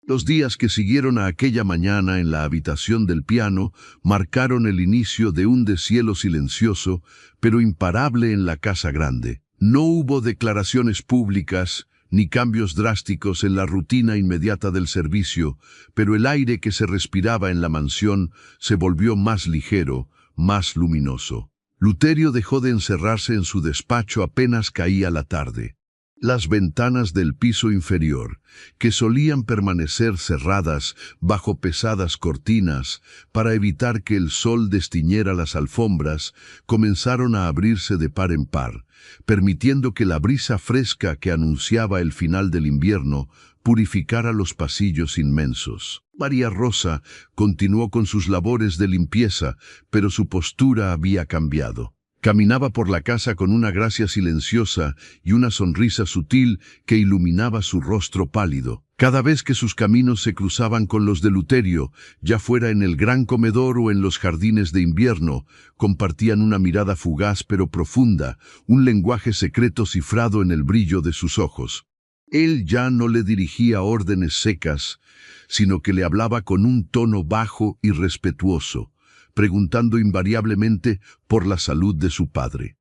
Los días que siguieron a aquella mañana en la habitación del piano marcaron el inicio de un deshielo silencioso, pero imparable en la casa grande. No hubo declaraciones públicas, ni cambios drásticos en la rutina inmediata del servicio, pero el aire que se respiraba en la mansión se volvió más ligero, más luminoso. Luterio dejó de encerrarse en su despacho apenas caía la tarde. Las ventanas del piso inferior, que solían permanecer cerradas bajo pesadas cortinas para evitar que el sol destiñera las alfombras, comenzaron a abrirse de par en par, permitiendo que la brisa fresca que anunciaba el final del invierno purificara los pasillos inmensos. María Rosa continuó con sus labores de limpieza, pero su postura había cambiado. Caminaba por la casa con una gracia silenciosa y una sonrisa sutil que iluminaba su rostro pálido. Cada vez que sus caminos se cruzaban con los de Luterio, ya fuera en el gran comedor o en los jardines de invierno, compartían una mirada fugaz pero profunda, un lenguaje secreto cifrado en el brillo de sus ojos. Él ya no le dirigía órdenes secas, sino que le hablaba con un tono bajo y respetuoso, preguntando invariablemente por la salud de su padre.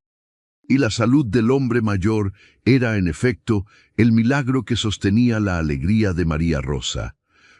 Y la salud del hombre mayor era, en efecto, el milagro que sostenía la alegría de María Rosa.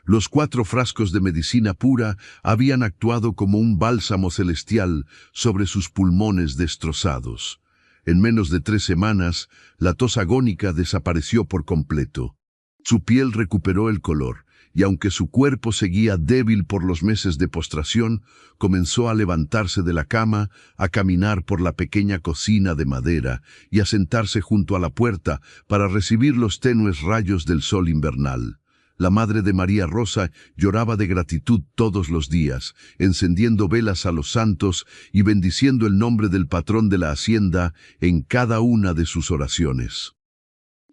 Los 4 frascos de medicina pura habían actuado como un bálsamo celestial sobre sus pulmones destrozados. En menos de 3 semanas, la tos agónica desapareció por completo. Su piel recuperó el color, y aunque su cuerpo seguía débil por los meses de postración, comenzó a levantarse de la cama, a caminar por la pequeña cocina de madera y a sentarse junto a la puerta para recibir los tenues rayos del sol invernal. La madre de María Rosa lloraba de gratitud todos los días, encendiendo velas a los santos y bendiciendo el nombre del patrón de la hacienda en cada una de sus oraciones.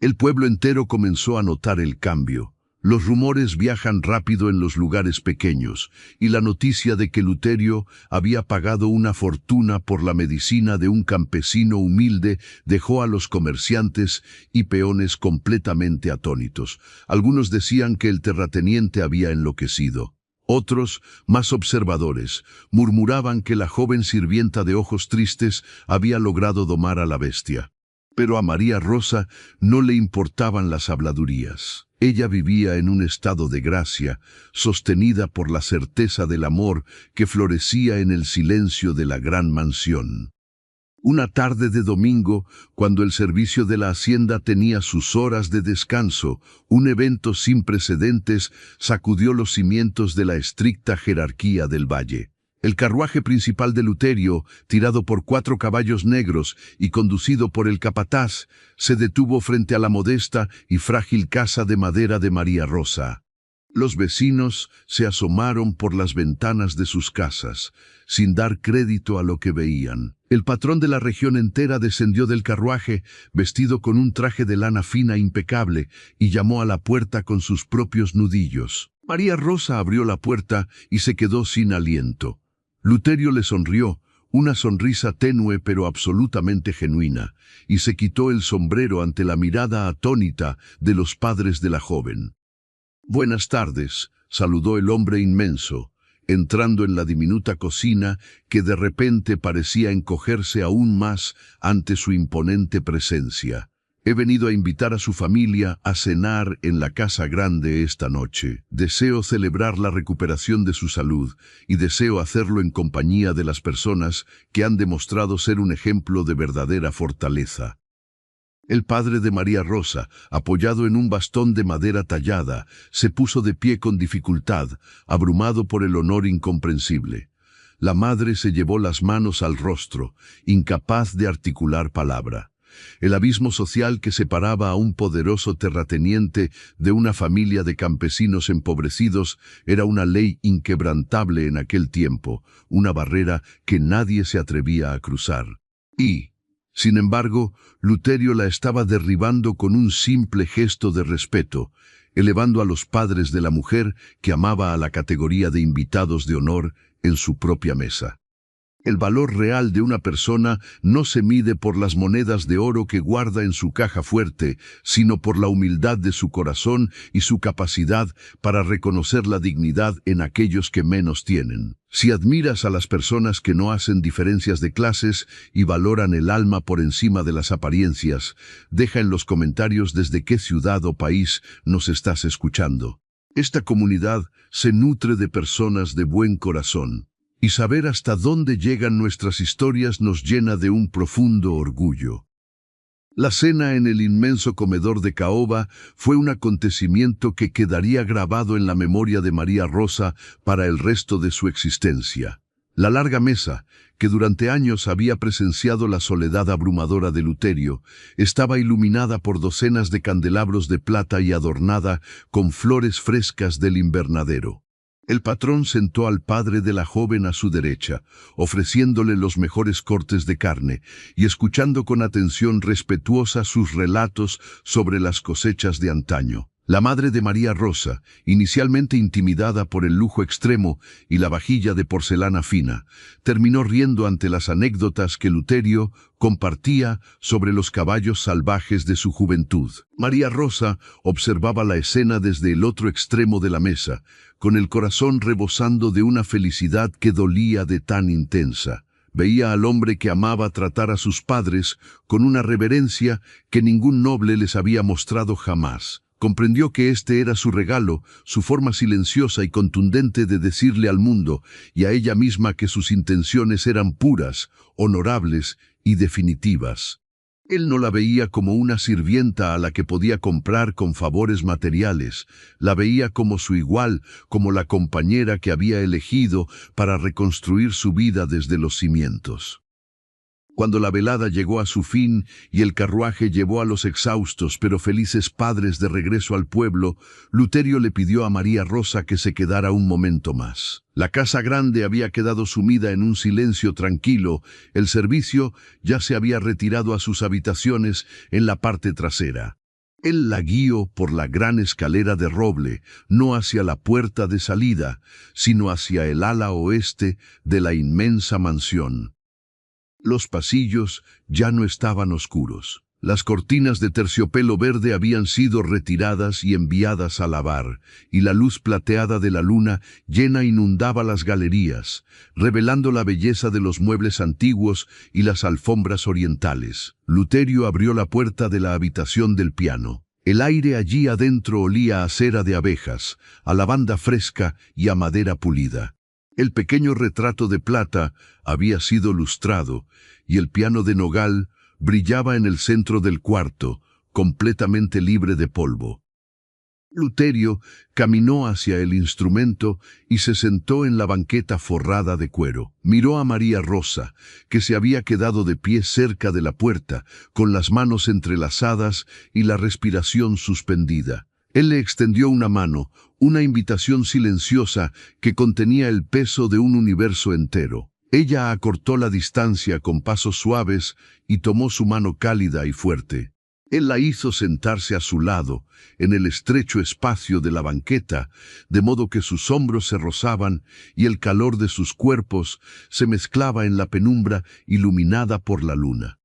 El pueblo entero comenzó a notar el cambio. Los rumores viajan rápido en los lugares pequeños, y la noticia de que Luterio había pagado una fortuna por la medicina de un campesino humilde dejó a los comerciantes y peones completamente atónitos. Algunos decían que el terrateniente había enloquecido. Otros, más observadores, murmuraban que la joven sirvienta de ojos tristes había logrado domar a la bestia. Pero a María Rosa no le importaban las habladurías. Ella vivía en un estado de gracia, sostenida por la certeza del amor que florecía en el silencio de la gran mansión. Una tarde de domingo, cuando el servicio de la hacienda tenía sus horas de descanso, un evento sin precedentes sacudió los cimientos de la estricta jerarquía del valle. El carruaje principal de Luterio, tirado por 4 caballos negros y conducido por el capataz, se detuvo frente a la modesta y frágil casa de madera de María Rosa. Los vecinos se asomaron por las ventanas de sus casas, sin dar crédito a lo que veían. El patrón de la región entera descendió del carruaje, vestido con un traje de lana fina impecable, y llamó a la puerta con sus propios nudillos. María Rosa abrió la puerta y se quedó sin aliento. Luterio le sonrió, una sonrisa tenue pero absolutamente genuina, y se quitó el sombrero ante la mirada atónita de los padres de la joven. «Buenas tardes», saludó el hombre inmenso, entrando en la diminuta cocina que de repente parecía encogerse aún más ante su imponente presencia. He venido a invitar a su familia a cenar en la casa grande esta noche. Deseo celebrar la recuperación de su salud y deseo hacerlo en compañía de las personas que han demostrado ser un ejemplo de verdadera fortaleza. El padre de María Rosa, apoyado en un bastón de madera tallada, se puso de pie con dificultad, abrumado por el honor incomprensible. La madre se llevó las manos al rostro, incapaz de articular palabra. El abismo social que separaba a un poderoso terrateniente de una familia de campesinos empobrecidos era una ley inquebrantable en aquel tiempo, una barrera que nadie se atrevía a cruzar. Sin embargo, Luterio la estaba derribando con un simple gesto de respeto, elevando a los padres de la mujer que amaba a la categoría de invitados de honor en su propia mesa. El valor real de una persona no se mide por las monedas de oro que guarda en su caja fuerte, sino por la humildad de su corazón y su capacidad para reconocer la dignidad en aquellos que menos tienen. Si admiras a las personas que no hacen diferencias de clases y valoran el alma por encima de las apariencias, deja en los comentarios desde qué ciudad o país nos estás escuchando. Esta comunidad se nutre de personas de buen corazón. Y saber hasta dónde llegan nuestras historias nos llena de un profundo orgullo. La cena en el inmenso comedor de caoba fue un acontecimiento que quedaría grabado en la memoria de María Rosa para el resto de su existencia. La larga mesa, que durante años había presenciado la soledad abrumadora de Luterio, estaba iluminada por docenas de candelabros de plata y adornada con flores frescas del invernadero. El patrón sentó al padre de la joven a su derecha, ofreciéndole los mejores cortes de carne y escuchando con atención respetuosa sus relatos sobre las cosechas de antaño. La madre de María Rosa, inicialmente intimidada por el lujo extremo y la vajilla de porcelana fina, terminó riendo ante las anécdotas que Luterio compartía sobre los caballos salvajes de su juventud. María Rosa observaba la escena desde el otro extremo de la mesa, con el corazón rebosando de una felicidad que dolía de tan intensa. Veía al hombre que amaba tratar a sus padres con una reverencia que ningún noble les había mostrado jamás. Comprendió que este era su regalo, su forma silenciosa y contundente de decirle al mundo y a ella misma que sus intenciones eran puras, honorables y definitivas. Él no la veía como una sirvienta a la que podía comprar con favores materiales, la veía como su igual, como la compañera que había elegido para reconstruir su vida desde los cimientos. Cuando la velada llegó a su fin y el carruaje llevó a los exhaustos pero felices padres de regreso al pueblo, Luterio le pidió a María Rosa que se quedara un momento más. La casa grande había quedado sumida en un silencio tranquilo, el servicio ya se había retirado a sus habitaciones en la parte trasera. Él la guió por la gran escalera de roble, no hacia la puerta de salida, sino hacia el ala oeste de la inmensa mansión. Los pasillos ya no estaban oscuros. Las cortinas de terciopelo verde habían sido retiradas y enviadas a lavar, y la luz plateada de la luna llena inundaba las galerías, revelando la belleza de los muebles antiguos y las alfombras orientales. Luterio abrió la puerta de la habitación del piano. El aire allí adentro olía a cera de abejas, a lavanda fresca y a madera pulida. El pequeño retrato de plata había sido lustrado y el piano de nogal brillaba en el centro del cuarto, completamente libre de polvo. Luterio caminó hacia el instrumento y se sentó en la banqueta forrada de cuero. Miró a María Rosa, que se había quedado de pie cerca de la puerta, con las manos entrelazadas y la respiración suspendida. Él le extendió una mano, una invitación silenciosa que contenía el peso de un universo entero. Ella acortó la distancia con pasos suaves y tomó su mano cálida y fuerte. Él la hizo sentarse a su lado, en el estrecho espacio de la banqueta, de modo que sus hombros se rozaban y el calor de sus cuerpos se mezclaba en la penumbra iluminada por la luna.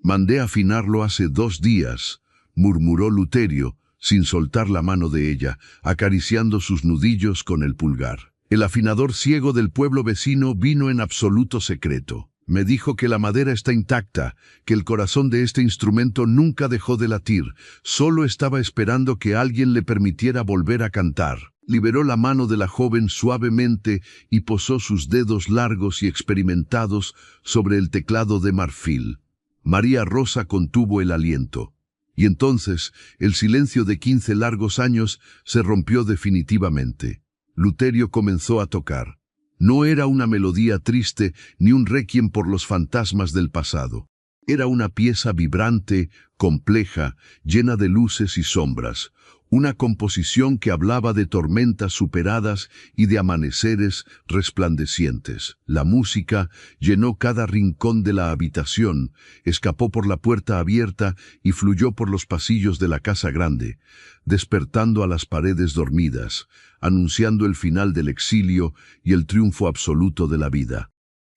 «Mandé afinarlo hace 2 días», murmuró Luterio, sin soltar la mano de ella, acariciando sus nudillos con el pulgar. El afinador ciego del pueblo vecino vino en absoluto secreto. Me dijo que la madera está intacta, que el corazón de este instrumento nunca dejó de latir, solo estaba esperando que alguien le permitiera volver a cantar. Liberó la mano de la joven suavemente y posó sus dedos largos y experimentados sobre el teclado de marfil. María Rosa contuvo el aliento. Y entonces el silencio de 15 largos años se rompió definitivamente. Luterio comenzó a tocar. No era una melodía triste ni un requiem por los fantasmas del pasado. Era una pieza vibrante, compleja, llena de luces y sombras. Una composición que hablaba de tormentas superadas y de amaneceres resplandecientes. La música llenó cada rincón de la habitación, escapó por la puerta abierta y fluyó por los pasillos de la casa grande, despertando a las paredes dormidas, anunciando el final del exilio y el triunfo absoluto de la vida.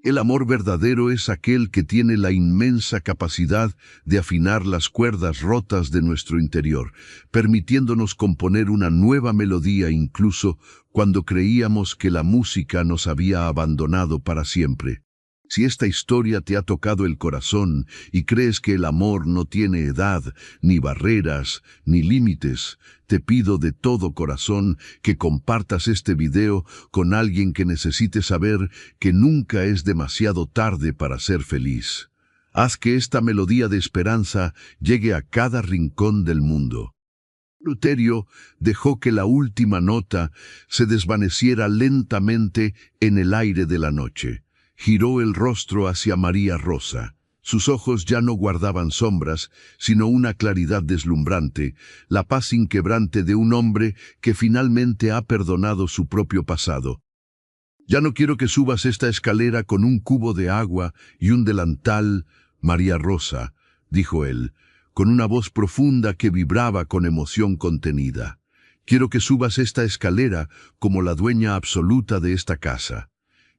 El amor verdadero es aquel que tiene la inmensa capacidad de afinar las cuerdas rotas de nuestro interior, permitiéndonos componer una nueva melodía incluso cuando creíamos que la música nos había abandonado para siempre. Si esta historia te ha tocado el corazón y crees que el amor no tiene edad, ni barreras, ni límites, te pido de todo corazón que compartas este video con alguien que necesite saber que nunca es demasiado tarde para ser feliz. Haz que esta melodía de esperanza llegue a cada rincón del mundo. Luterio dejó que la última nota se desvaneciera lentamente en el aire de la noche. Giró el rostro hacia María Rosa. Sus ojos ya no guardaban sombras, sino una claridad deslumbrante, la paz inquebrante de un hombre que finalmente ha perdonado su propio pasado. Ya no quiero que subas esta escalera con un cubo de agua y un delantal, María Rosa, dijo él, con una voz profunda que vibraba con emoción contenida. Quiero que subas esta escalera como la dueña absoluta de esta casa.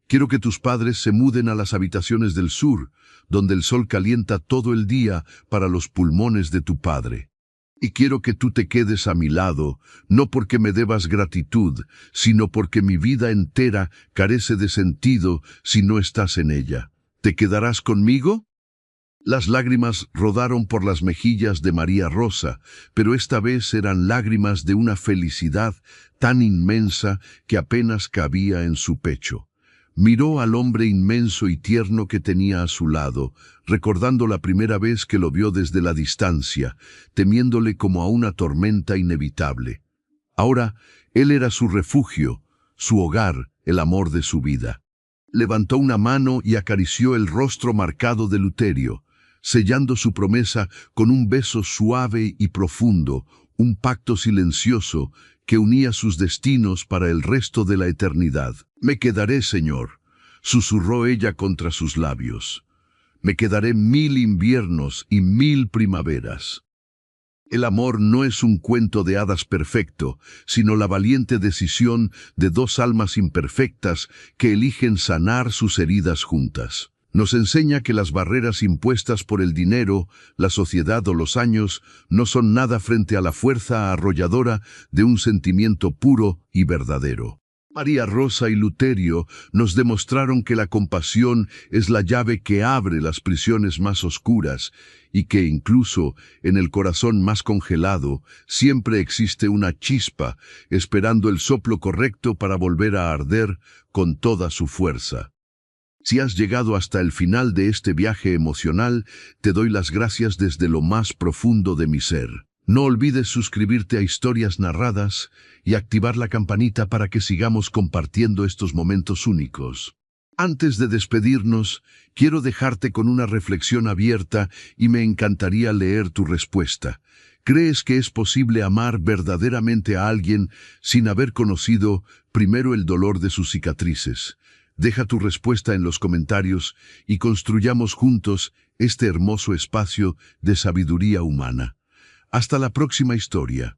Quiero que tus padres se muden a las habitaciones del sur, donde el sol calienta todo el día para los pulmones de tu padre. Y quiero que tú te quedes a mi lado, no porque me debas gratitud, sino porque mi vida entera carece de sentido si no estás en ella. ¿Te quedarás conmigo? Las lágrimas rodaron por las mejillas de María Rosa, pero esta vez eran lágrimas de una felicidad tan inmensa que apenas cabía en su pecho. Miró al hombre inmenso y tierno que tenía a su lado, recordando la primera vez que lo vio desde la distancia, temiéndole como a una tormenta inevitable. Ahora, él era su refugio, su hogar, el amor de su vida. Levantó una mano y acarició el rostro marcado de Luterio, sellando su promesa con un beso suave y profundo, un pacto silencioso que unía sus destinos para el resto de la eternidad. «Me quedaré, Señor», susurró ella contra sus labios. «Me quedaré 1000 inviernos y 1000 primaveras». El amor no es un cuento de hadas perfecto, sino la valiente decisión de dos almas imperfectas que eligen sanar sus heridas juntas. Nos enseña que las barreras impuestas por el dinero, la sociedad o los años no son nada frente a la fuerza arrolladora de un sentimiento puro y verdadero. María Rosa y Luterio nos demostraron que la compasión es la llave que abre las prisiones más oscuras y que incluso en el corazón más congelado siempre existe una chispa esperando el soplo correcto para volver a arder con toda su fuerza. Si has llegado hasta el final de este viaje emocional, te doy las gracias desde lo más profundo de mi ser. No olvides suscribirte a Historias Narradas y activar la campanita para que sigamos compartiendo estos momentos únicos. Antes de despedirnos, quiero dejarte con una reflexión abierta y me encantaría leer tu respuesta. ¿Crees que es posible amar verdaderamente a alguien sin haber conocido primero el dolor de sus cicatrices? Deja tu respuesta en los comentarios y construyamos juntos este hermoso espacio de sabiduría humana. Hasta la próxima historia.